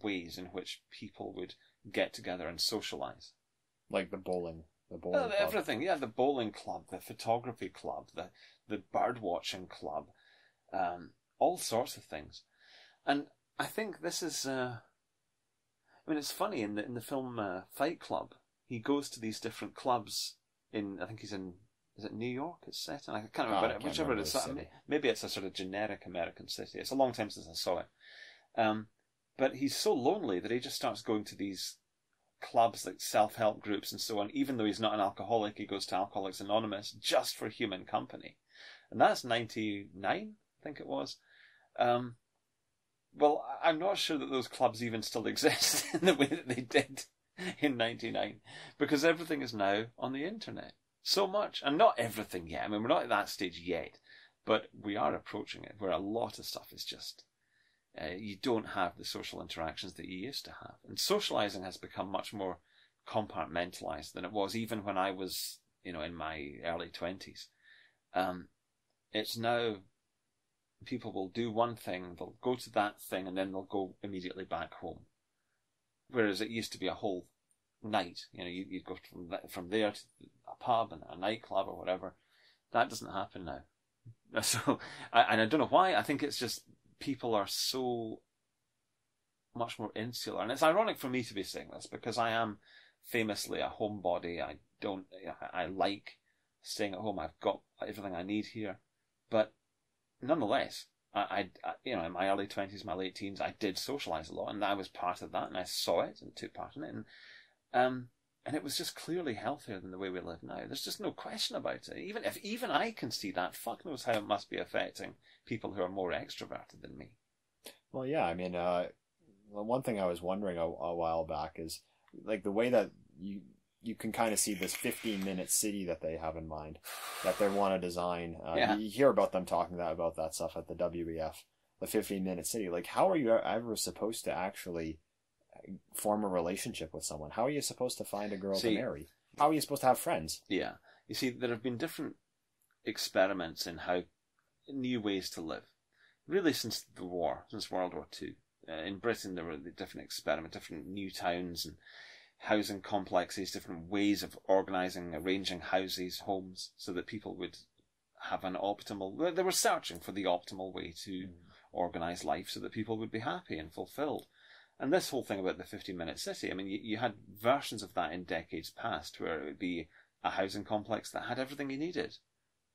ways in which people would get together and socialise. Like the bowling club. Everything, yeah, the bowling club, the photography club, the bird watching club, all sorts of things. And I think this is, it's funny, in the film Fight Club, he goes to these different clubs I think he's in, is it New York it's set in? I can't remember, whichever it is. Maybe it's a sort of generic American city. It's a long time since I saw it. But he's so lonely that he just starts going to these clubs, like self-help groups and so on. Even though he's not an alcoholic, he goes to Alcoholics Anonymous just for human company. And that's 99, I think it was. Well, I'm not sure that those clubs even still exist in the way that they did in 99, because everything is now on the internet. So much. And not everything yet. I mean, we're not at that stage yet, but we are approaching it, where a lot of stuff is just... you don't have the social interactions that you used to have. And socialising has become much more compartmentalised than it was even when I was, in my early 20s. It's now, people will do one thing, they'll go to that thing, and then they'll go immediately back home. Whereas it used to be a whole night. You'd go from there to a pub and a nightclub or whatever. That doesn't happen now. So, and I don't know why. I think it's just people are so much more insular. And it's ironic for me to be saying this, because I am famously a homebody. I like staying at home. I've got everything I need here. But nonetheless, I in my early 20s, my late teens, I did socialise a lot, and I was part of that, and I saw it and took part in it. And it was just clearly healthier than the way we live now. There's just no question about it. Even I can see that, fuck knows how it must be affecting people who are more extroverted than me. Well, yeah, I mean, one thing I was wondering a while back is, like, the way that you can kind of see this 15-minute city that they have in mind, that they want to design. Yeah. You hear about them talking about that stuff at the WEF, the 15-minute city. Like, how are you ever supposed to actually form a relationship with someone? How are you supposed to find a girl to marry? How are you supposed to have friends? Yeah. You see, there have been different experiments in new ways to live. Really since the war, since World War II. In Britain, there were different experiments, different new towns and housing complexes, different ways of organising, arranging houses, homes, so that people would have an optimal... They were searching for the optimal way to organise life so that people would be happy and fulfilled. And this whole thing about the 15-minute city, I mean, you had versions of that in decades past, where it would be a housing complex that had everything you needed,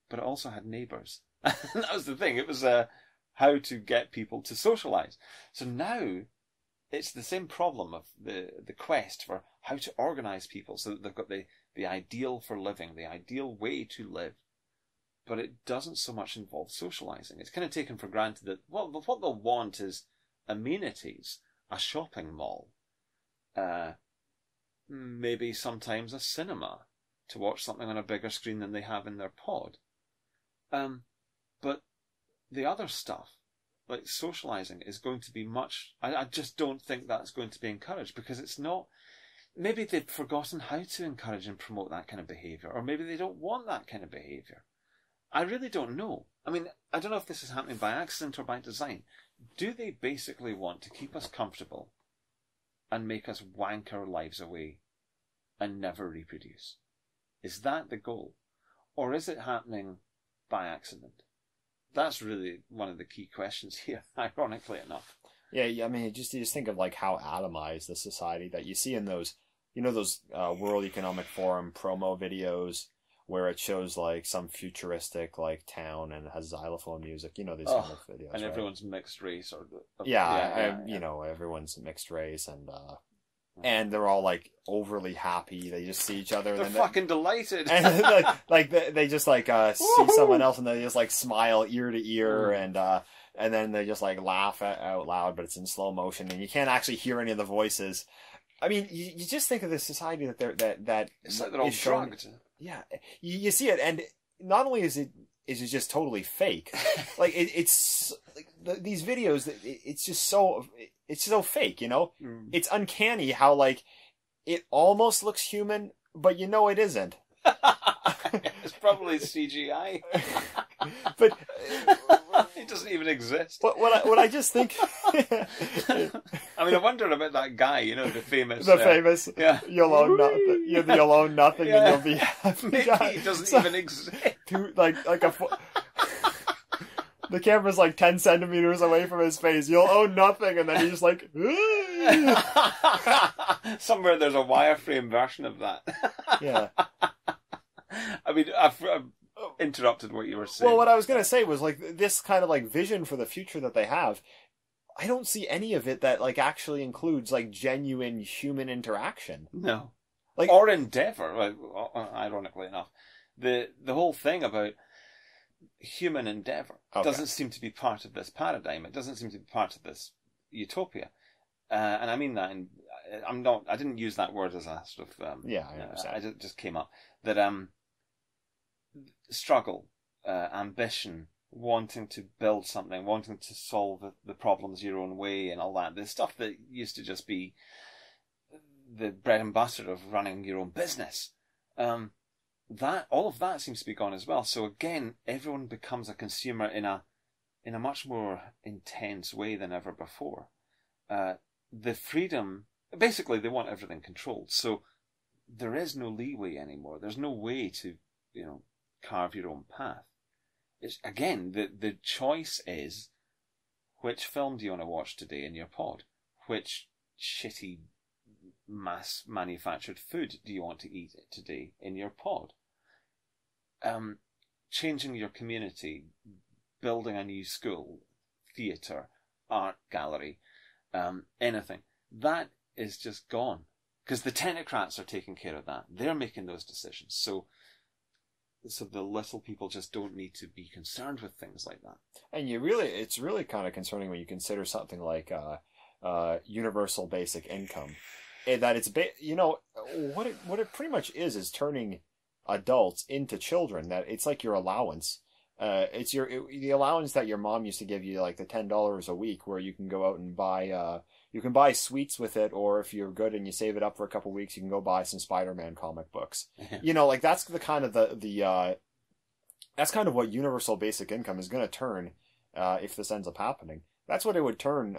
but it also had neighbours. And that was the thing. It was how to get people to socialise. So now it's the same problem of the quest for how to organise people so that they've got the ideal for living, the ideal way to live. But it doesn't so much involve socialising. It's kind of taken for granted that what they'll want is amenities, a shopping mall, maybe sometimes a cinema to watch something on a bigger screen than they have in their pod. But the other stuff, like socializing, is going to be much... I just don't think that's going to be encouraged, because it's not... Maybe they've forgotten how to encourage and promote that kind of behaviour, or maybe they don't want that kind of behaviour. I really don't know. I mean, I don't know if this is happening by accident or by design. Do they basically want to keep us comfortable and make us wank our lives away and never reproduce? Is that the goal? Or is it happening by accident? That's really one of the key questions here, ironically enough. Yeah, I mean, you just think of like how atomized the society that you see in those, those World Economic Forum promo videos where it shows like some futuristic like town and it has xylophone music, these kind of videos. And right? everyone's mixed race, or everyone's mixed race, and they're all like overly happy. They just see each other. They're and fucking delighted. And they just like see someone else and they just like smile ear to ear and then they just like laugh out loud, but it's in slow motion and you can't actually hear any of the voices. I mean, you just think of this society that it's like they're all drugged. Yeah, you see it, and not only is it just totally fake, like it's like these videos. It's just so fake, It's uncanny how like it almost looks human, but it isn't. It's probably CGI, but it doesn't even exist. What I just think. I mean, I wonder about that guy, the famous. Yeah. You'll own nothing. You'll own nothing, and you'll be happy. Maybe he doesn't even exist. Like a. The camera's like 10 centimeters away from his face. You'll own nothing, and then he's just like. Somewhere there's a wireframe version of that. Yeah. I mean, I've interrupted what you were saying. Well, what I was going to say was like this kind of like vision for the future that they have. I don't see any of it that like actually includes like genuine human interaction. No. Like or endeavor, ironically enough. The whole thing about human endeavor doesn't seem to be part of this paradigm. It doesn't seem to be part of this utopia. And I mean that I didn't use that word as a sort of I understand. It just came up that struggle, ambition, wanting to build something, wanting to solve the problems your own way and all that. The stuff that used to just be the bread and butter of running your own business. All of that seems to be gone as well. So again, everyone becomes a consumer in a much more intense way than ever before. The freedom, basically they want everything controlled. So there is no leeway anymore. There's no way to, carve your own path. It's again, the choice is, which film do you want to watch today in your pod? Which shitty mass manufactured food do you want to eat today in your pod? Changing your community, building a new school, theatre, art gallery, anything. That is just gone. Because the technocrats are taking care of that. They're making those decisions. So the little people just don't need to be concerned with things like that. And it's really kind of concerning when you consider something like universal basic income. That it's what it pretty much is turning adults into children. That it's like your allowance. It's the allowance that your mom used to give you, like the $10 a week, where you can go out and buy you can buy sweets with it, or if you're good and you save it up for a couple of weeks, you can go buy some Spider-Man comic books. Like that's the kind of that's kind of what universal basic income is going to turn if this ends up happening. That's what it would turn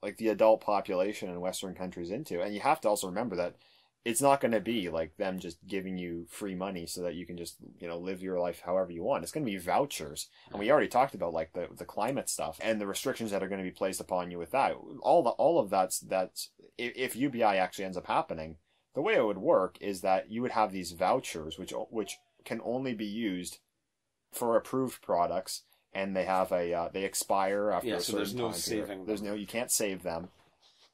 like the adult population in Western countries into. And you have to also remember that it's not going to be like them just giving you free money so that you can just, live your life however you want. It's going to be vouchers. And we already talked about like the climate stuff and the restrictions that are going to be placed upon you with that. All of that's if UBI actually ends up happening, the way it would work is that you would have these vouchers, which can only be used for approved products, and they have they expire after a certain time. There's no saving them. You can't save them.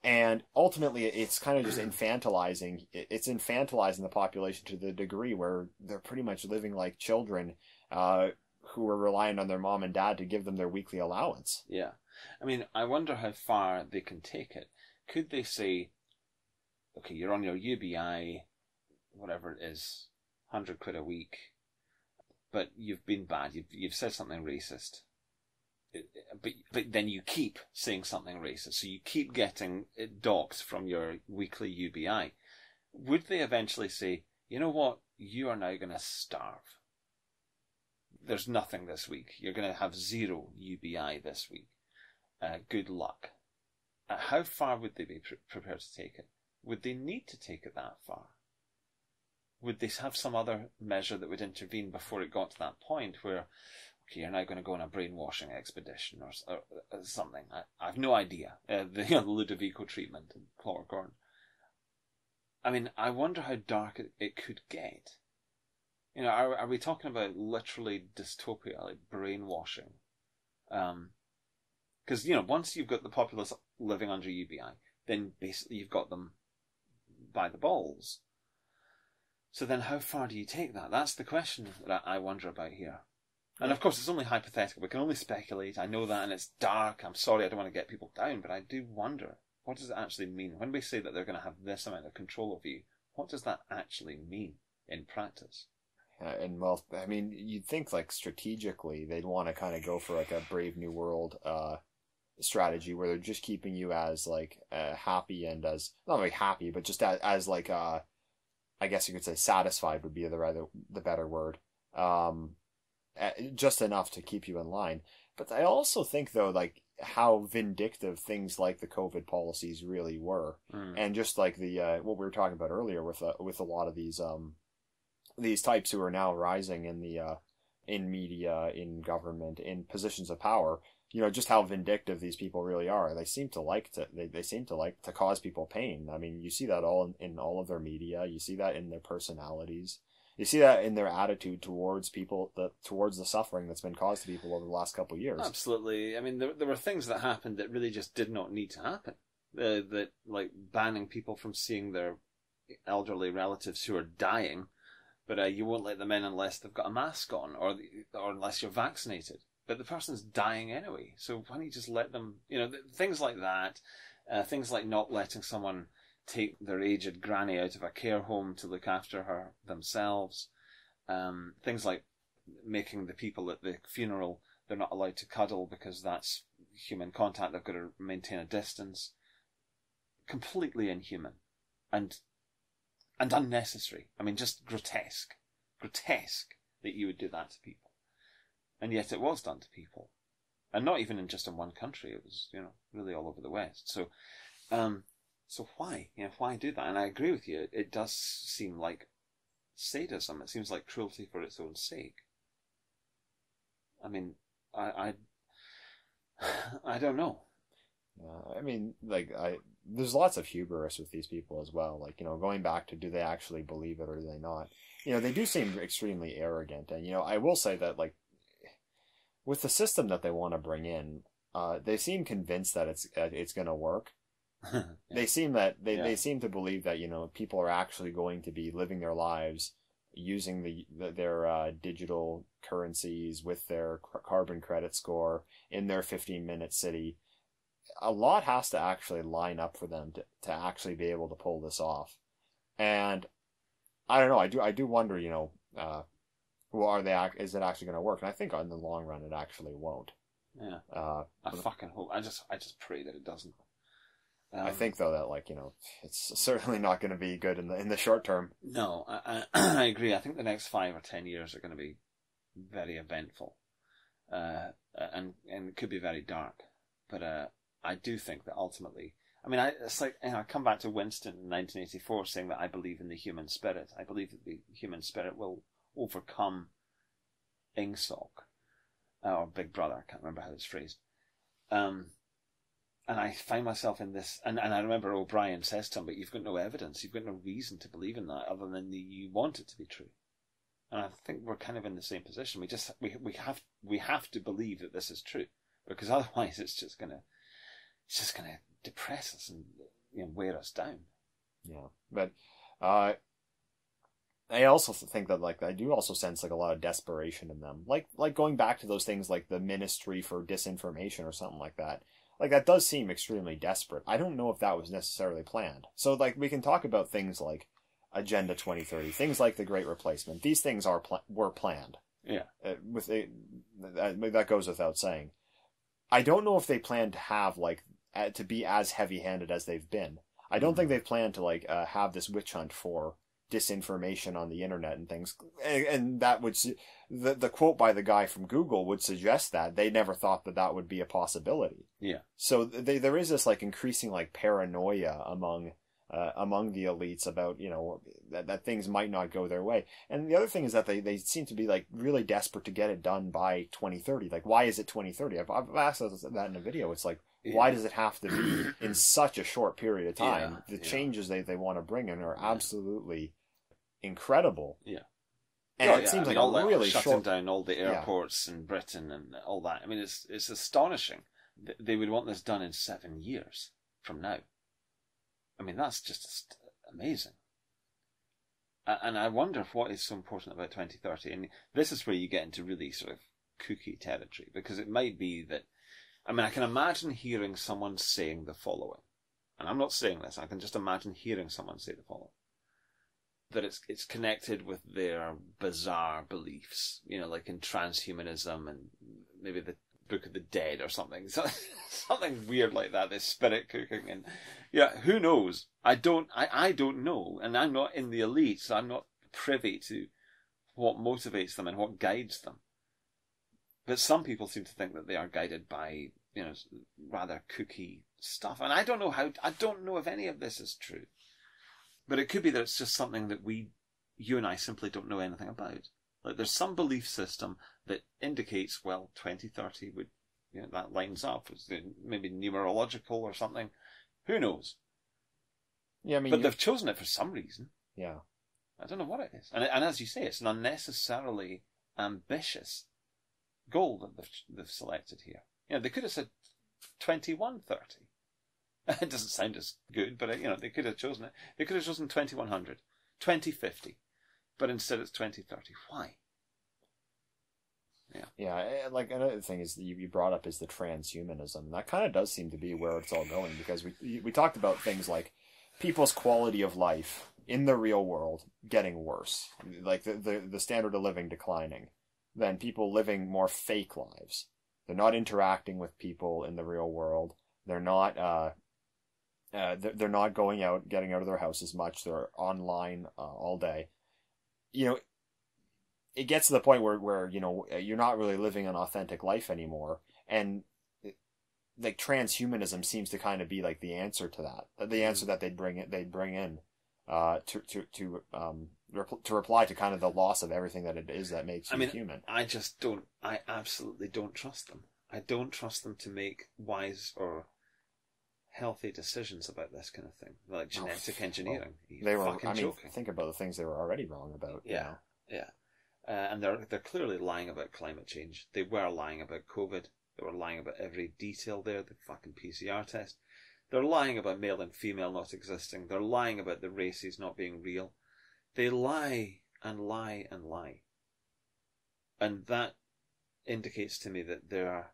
And ultimately, it's kind of just infantilizing. It's infantilizing the population to the degree where they're pretty much living like children who are relying on their mom and dad to give them their weekly allowance. Yeah. I mean, I wonder how far they can take it. Could they say, okay, you're on your UBI, whatever it is, £100 a week, but you've been bad. You've said something racist. But then you keep saying something racist, so you keep getting docked from your weekly UBI. Would they eventually say, you know what, you are now going to starve? There's nothing this week. You're going to have 0 UBI this week. Good luck. How far would they be prepared to take it? Would they need to take it that far? Would they have some other measure that would intervene before it got to that point where, okay, you're now going to go on a brainwashing expedition or something? I have no idea. The Ludovico treatment and chloroquine. I mean, I wonder how dark it could get. You know, are we talking about literally dystopia, like brainwashing? Because, you know, once you've got the populace living under UBI, then basically you've got them by the balls. So then how far do you take that? That's the question that I wonder about here. And of course, it's only hypothetical. We can only speculate. I know that, and it's dark. I'm sorry, I don't want to get people down, but I do wonder, what does it actually mean? When we say that they're going to have this amount of control over you, what does that actually mean in practice? And well, I mean, you'd think like strategically they'd want to kind of go for like a Brave New World strategy where they're just keeping you as like happy and as not really happy, but just as like I guess you could say satisfied would be the better word. Just enough to keep you in line. But I also think though, like how vindictive things like the COVID policies really were, and just like the what we were talking about earlier with a lot of these types who are now rising in the in media, in government, in positions of power. You know, just how vindictive these people really are. They seem to like to cause people pain. I mean, you see that all in all of their media. You see that in their personalities. You see that in their attitude towards people, towards the suffering that's been caused to people over the last couple of years. Absolutely. I mean, there were things that happened that really just did not need to happen. That like banning people from seeing their elderly relatives who are dying, but you won't let them in unless they've got a mask on or unless you're vaccinated. But the person's dying anyway, so why don't you just let them? You know, things like that. Things like not letting someone take their aged granny out of a care home to look after her themselves. Things like making the people at the funeral, they're not allowed to cuddle because that's human contact. They've got to maintain a distance. Completely inhuman and unnecessary. I mean, just grotesque that you would do that to people. And yet it was done to people. And not even just in one country. It was, you know, really all over the West. So why? You know, why do that? And I agree with you. It does seem like sadism. It seems like cruelty for its own sake. I mean, I don't know. I mean, like, there's lots of hubris with these people as well. Like, you know, going back to do they actually believe it or do they not? You know, they do seem extremely arrogant. And, you know, I will say that, like, with the system that they want to bring in, they seem convinced that it's going to work. Yeah. They seem to believe that, you know, people are actually going to be living their lives using their digital currencies with their carbon credit score in their 15-minute city. A lot has to actually line up for them to actually be able to pull this off. And I don't know. I do wonder, you know, well, is it actually going to work? And I think in the long run, it actually won't. Yeah. I fucking hope. I just pray that it doesn't. I think though that, like, you know, it's certainly not going to be good in the short term. No, I agree. I think the next 5 or 10 years are going to be very eventful, and it could be very dark. But I do think that ultimately, I mean, it's like, you know, I come back to Winston in 1984 saying that I believe in the human spirit. I believe that the human spirit will overcome Ingsoc or Big Brother. I can't remember how it's phrased. And I find myself in this, and I remember O'Brien says to him, but you've got no evidence, you've got no reason to believe in that other than you want it to be true. And I think we're kind of in the same position. We have to believe that this is true, because otherwise it's just gonna depress us and, you know, wear us down. Yeah, but I also think that, like, I do also sense like a lot of desperation in them, like going back to those things like the Ministry for Disinformation or something like that. Like, that does seem extremely desperate. I don't know if that was necessarily planned. So, like, we can talk about things like Agenda 2030, things like the Great Replacement. These things were planned. Yeah. That goes without saying. I don't know if they plan to have to be as heavy-handed as they've been. I don't think they've planned to have this witch hunt for disinformation on the internet and things. And that would the quote by the guy from Google would suggest that they never thought that would be a possibility. Yeah. So there is this increasing paranoia among the elites about that things might not go their way. And the other thing is that they seem to be really desperate to get it done by 2030. Why is it 2030? I've asked that in a video. It's why does it have to be in such a short period of time? The changes they want to bring in are absolutely incredible. Yeah. And it seems like a really shutting down all the airports in Britain and all that. I mean, it's astonishing. They would want this done in 7 years from now. I mean, that's just amazing. And I wonder what is so important about 2030. And this is where you get into really sort of kooky territory, because it might be that, I mean, I can imagine hearing someone saying the following, and I'm not saying this, I can just imagine hearing someone say the following, that it's connected with their bizarre beliefs, like in transhumanism and maybe the Book of the Dead or something, something weird like that, this spirit cooking, and who knows? I don't know, and I'm not in the elite, so I'm not privy to what motivates them and what guides them. But some people seem to think that they are guided by, rather kooky stuff. And I don't know if any of this is true. But it could be that it's just something that you and I simply don't know anything about. There's some belief system that indicates, 2030 would, that lines up. It's maybe numerological or something. Who knows? Yeah, I mean, but they've chosen it for some reason. Yeah. I don't know what it is. And as you say, it's an unnecessarily ambitious goal that they've selected here. They could have said 2130. It doesn't sound as good, but they could have chosen it. They could have chosen 2100, 2050, but instead it's 2030. Why? Yeah. Another thing is that you brought up is the transhumanism. That kind of does seem to be where it's all going, because we talked about things like people's quality of life in the real world getting worse, the standard of living declining. Than people living more fake lives. They're not interacting with people in the real world. They're not they're not going out, getting out of their house as much. They're online all day. It gets to the point where you're not really living an authentic life anymore, and transhumanism seems to kind of be the answer to that. The answer that they'd bring in to reply to kind of the loss of everything that it is that makes you human. I absolutely don't trust them. I don't trust them to make wise or healthy decisions about this kind of thing, like genetic engineering. They were joking. Think about the things they were already wrong about. Yeah. And they're clearly lying about climate change. They were lying about COVID. They were lying about every detail there, the fucking PCR test. They're lying about male and female not existing. They're lying about the races not being real. They lie and lie and lie. And that indicates to me that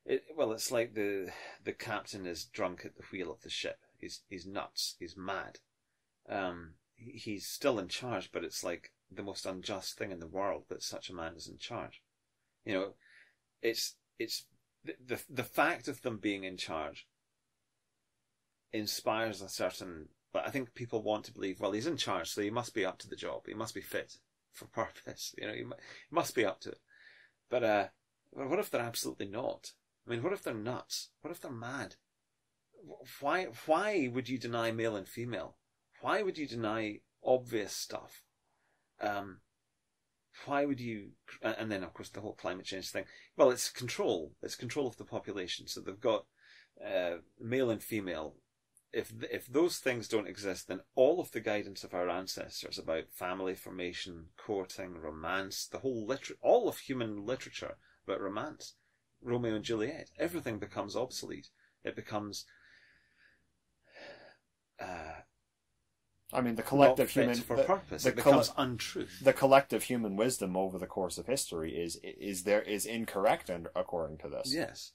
it's like the captain is drunk at the wheel of the ship. He's nuts. He's mad. He's still in charge, but it's like the most unjust thing in the world that such a man is in charge. It's the fact of them being in charge inspires a certain. But I think people want to believe, he's in charge, so he must be up to the job. He must be fit for purpose. He must be up to it. But what if they're absolutely not? I mean, what if they're nuts? What if they're mad? Why would you deny male and female? Why would you deny obvious stuff? Why would you? And then, of course, the whole climate change thing. Well, it's control. It's control of the population. So they've got male and female. If those things don't exist, then all of the guidance of our ancestors about family formation, courting, romance, all of human literature about romance, Romeo and Juliet, everything becomes obsolete. It becomes the collective human for purpose. It becomes untruth. The collective human wisdom over the course of history is incorrect according to this. Yes,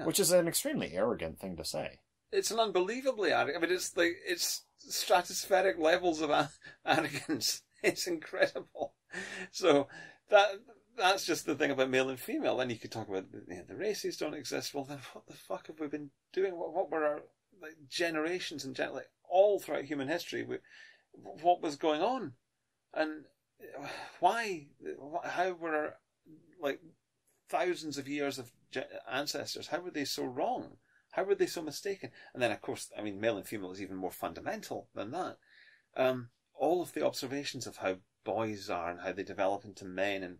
which is an extremely arrogant thing to say. It's an unbelievably arrogant. I mean, it's stratospheric levels of arrogance. It's incredible. So that's just the thing about male and female. Then you could talk about the races don't exist. Well, then what the fuck have we been doing? What were our generations and all throughout human history? What was going on, and why? How were our thousands of years of ancestors? How were they so wrong? How were they so mistaken? And then, of course, I mean, male and female is even more fundamental than that. All of the observations of how boys are and how they develop into men and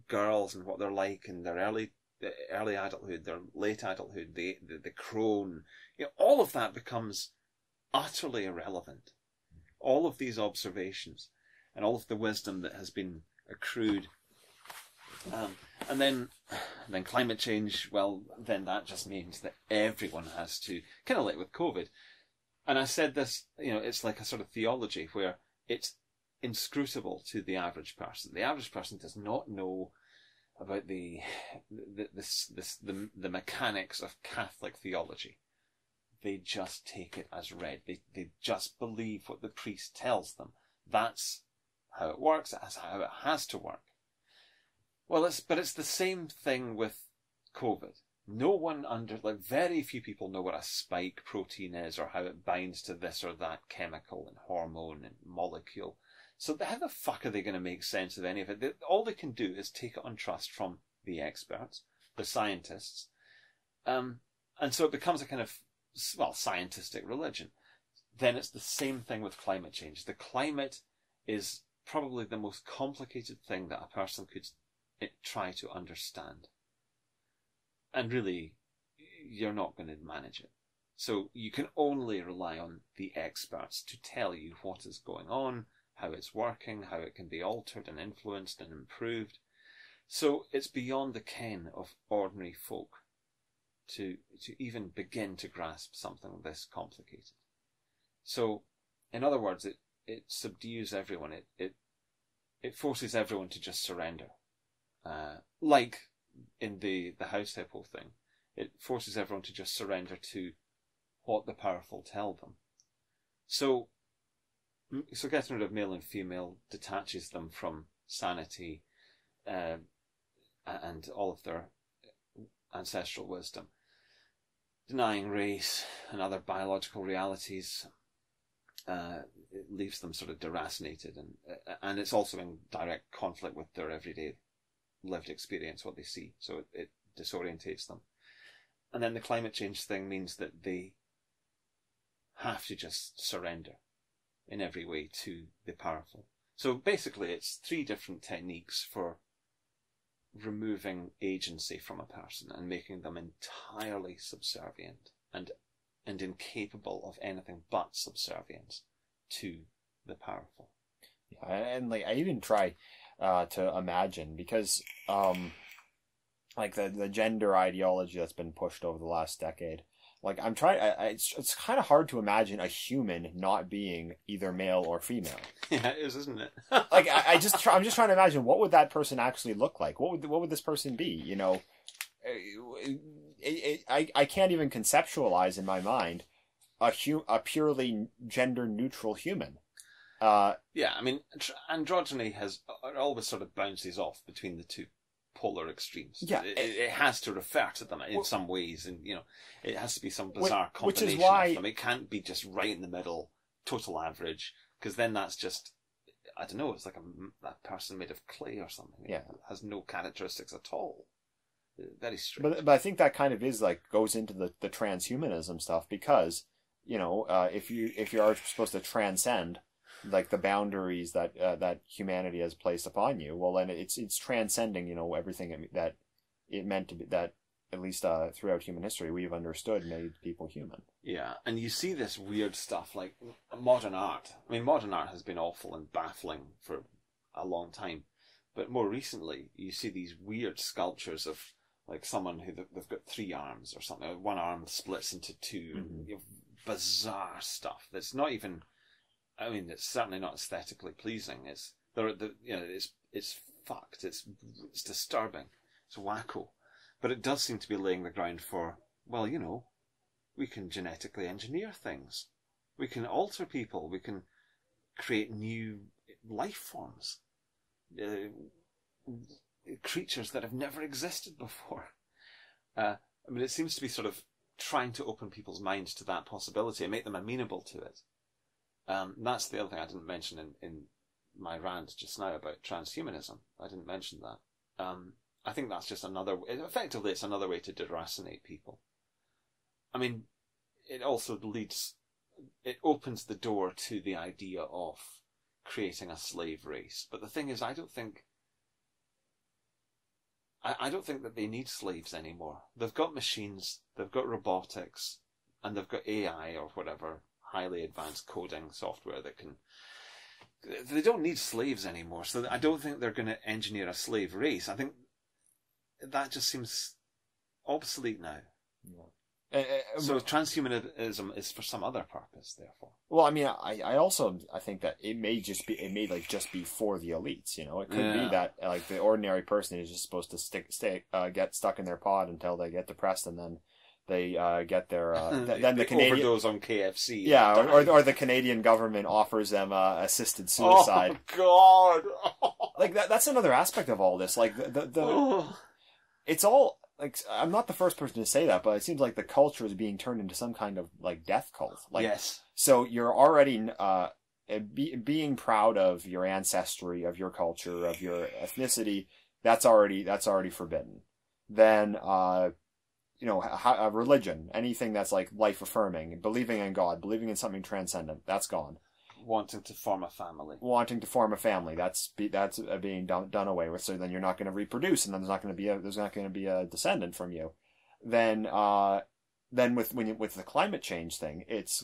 girls and what they're like in their early adulthood, their late adulthood, the crone, all of that becomes utterly irrelevant. All of these observations and all of the wisdom that has been accrued. And then climate change, well, then that just means that everyone has to, kind of like with COVID. And I said this, it's like a sort of theology where it's inscrutable to the average person. The average person does not know about the mechanics of Catholic theology. They just take it as read. They just believe what the priest tells them. That's how it works. That's how it has to work. Well, it's the same thing with COVID. No one very few people know what a spike protein is or how it binds to this or that chemical and hormone and molecule. So how the fuck are they going to make sense of any of it? All they can do is take it on trust from the experts, the scientists. And so it becomes a kind of, scientistic religion. Then it's the same thing with climate change. The climate is probably the most complicated thing that a person could try to understand. And really, you're not going to manage it. So you can only rely on the experts to tell you what is going on, how it's working, how it can be altered and influenced and improved. So it's beyond the ken of ordinary folk to even begin to grasp something this complicated. So, in other words, it subdues everyone. It forces everyone to just surrender. Like in the house hippo thing, it forces everyone to just surrender to what the powerful tell them. So getting rid of male and female detaches them from sanity and all of their ancestral wisdom. Denying race and other biological realities, it leaves them sort of deracinated, and it's also in direct conflict with their everyday lived experience, what they see. So it disorientates them. And then the climate change thing means that they have to just surrender in every way to the powerful. So basically it's 3 different techniques for removing agency from a person and making them entirely subservient and incapable of anything but subservience to the powerful. Yeah, and I even try to imagine, because the gender ideology that's been pushed over the last decade, I'm trying. It's kind of hard to imagine a human not being either male or female. Yeah, it is, isn't it? I'm just trying to imagine, what would that person actually look like? What would this person be? I can't even conceptualize in my mind a purely gender neutral human. Yeah, I mean, androgyny always sort of bounces off between the two polar extremes. Yeah, it has to refer to them in some ways, and it has to be some bizarre combination which is why, of them. It can't be just right in the middle, total average, because then that's just, I don't know, it's like a person made of clay or something. Yeah, it has no characteristics at all. Very strange. But I think that kind of is goes into the transhumanism stuff, because if you are supposed to transcend the boundaries that humanity has placed upon you, well, then it's transcending everything that it meant to be, that at least throughout human history we've understood made people human. Yeah, and you see this weird stuff like modern art. I mean, modern art has been awful and baffling for a long time, but more recently you see these weird sculptures of someone who they've got 3 arms or something. One arm splits into 2. Mm-hmm. And, bizarre stuff that's not even. I mean, it's certainly not aesthetically pleasing. It's fucked. It's disturbing. It's wacko. But it does seem to be laying the ground for, well, we can genetically engineer things. We can alter people. We can create new life forms. creatures that have never existed before. I mean, it seems to be sort of trying to open people's minds to that possibility and make them amenable to it. That's the other thing I didn't mention in my rant just now about transhumanism. I didn't mention that. I think that's just effectively it's another way to deracinate people. I mean, it opens the door to the idea of creating a slave race. But the thing is, I don't think that they need slaves anymore. They've got machines, they've got robotics, and they've got AI or whatever, highly advanced coding software that can... They don't need slaves anymore, so I don't think they're going to engineer a slave race. I think that just seems obsolete now. Yeah. So transhumanism is for some other purpose, therefore. Well, I mean, I think that it may just be for the elites. You know, it could be that like the ordinary person is just supposed to get stuck in their pod until they get depressed, and then they get their then the Canadian overdose on KFC. Yeah, or the Canadian government offers them assisted suicide. Oh God! Like that's another aspect of all this. Like it's all. Like, I'm not the first person to say that, but it seems like the culture is being turned into some kind of, like, death cult. Like, yes. So you're already, being proud of your ancestry, of your culture, of your ethnicity, that's already forbidden. Then, religion, anything that's, like, life-affirming, believing in God, believing in something transcendent, that's gone. Wanting to form a family, that's being done away with. So then you're not going to reproduce, and then there's not going to be a descendant from you. Then with the climate change thing, it's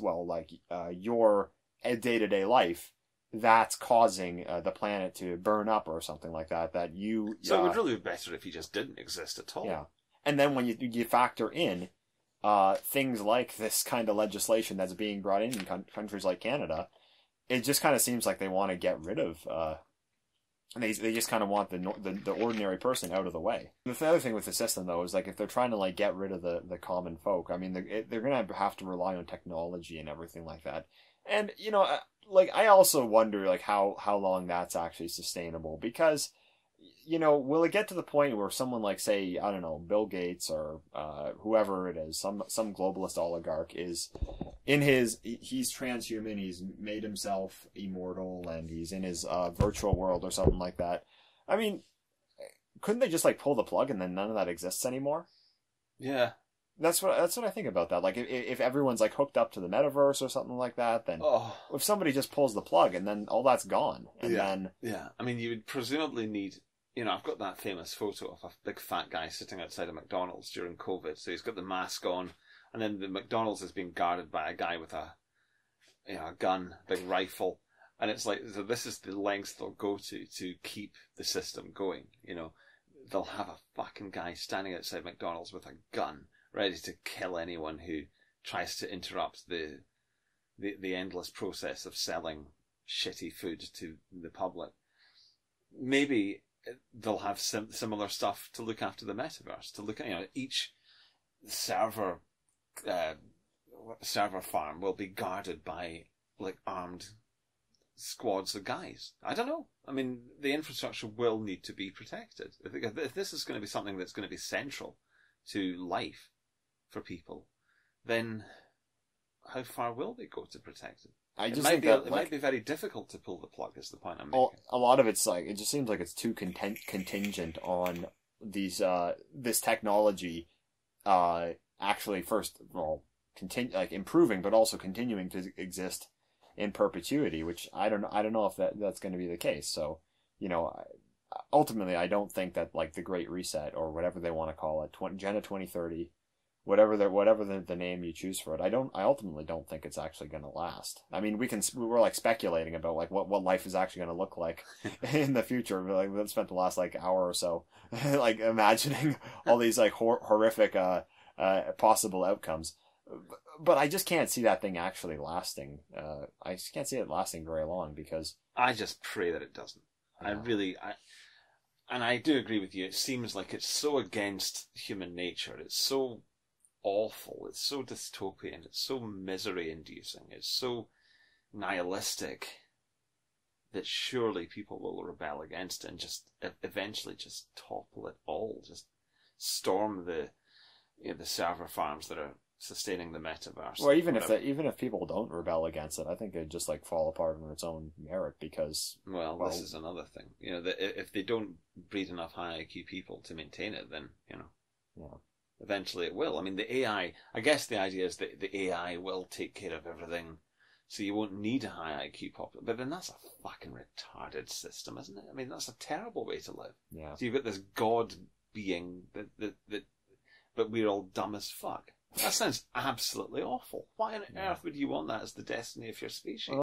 your day-to-day life that's causing the planet to burn up or something like that. So it would really be better if you just didn't exist at all. Yeah, and then when you factor in things like this kind of legislation that's being brought in countries like Canada. It just kind of seems like they want to get rid of, they just kind of want the ordinary person out of the way. The other thing with the system, though, is like if they're trying to like get rid of the common folk, I mean, they're going to have to rely on technology and everything like that. And, you know, like I also wonder like how long that's actually sustainable, because, you know, will it get to the point where someone like, say, I don't know, Bill Gates or whoever it is, some globalist oligarch he's transhuman, he's made himself immortal, and he's in his virtual world or something like that. I mean, couldn't they just like pull the plug and then none of that exists anymore? Yeah. That's what I think about that. Like if everyone's like hooked up to the metaverse or something like that, then if somebody just pulls the plug and then all that's gone, and then I mean, you would presumably need. You know, I've got that famous photo of a big fat guy sitting outside a McDonald's during COVID. So he's got the mask on, and then the McDonald's is being guarded by a guy with a gun, big rifle, and it's like, so this is the lengths they'll go to keep the system going. You know, they'll have a fucking guy standing outside McDonald's with a gun, ready to kill anyone who tries to interrupt the endless process of selling shitty food to the public. Maybe they'll have similar stuff to look after the metaverse, to look at, each server farm will be guarded by like armed squads of guys. I don't know. I mean, the infrastructure will need to be protected. If this is going to be something that's going to be central to life for people, then how far will they go to protect it? It might be very difficult to pull the plug, is the point I'm making. A lot of it's like, it just seems like it's too contingent on these this technology actually first of all improving, but also continuing to exist in perpetuity, which I don't know if that's going to be the case. So, ultimately I don't think that like the Great Reset or whatever they want to call it, Agenda 2030, whatever the name you choose for it, I ultimately don't think it's actually going to last. I mean, we're like speculating about like what life is actually going to look like in the future. Like we've spent the last like hour or so like imagining all these like horrific possible outcomes, but I just can't see that thing actually lasting. I just can't see it lasting very long, because I just pray that it doesn't. Yeah. And I do agree with you. It seems like it's so against human nature. It's so awful. It's so dystopian. It's so misery-inducing. It's so nihilistic that surely people will rebel against and just eventually just topple it all, just storm the server farms that are sustaining the metaverse. Well, even if people don't rebel against it, I think it'd just like fall apart on its own merit because. Well, this is another thing. If they don't breed enough high IQ people to maintain it, then Yeah. eventually it will. I mean, the AI. I guess the idea is that the AI will take care of everything, so you won't need a high IQ population. But then that's a fucking retarded system, isn't it? I mean, that's a terrible way to live. Yeah. So you've got this god being that, but we're all dumb as fuck. That sounds absolutely awful. Why on earth would you want that as the destiny of your species?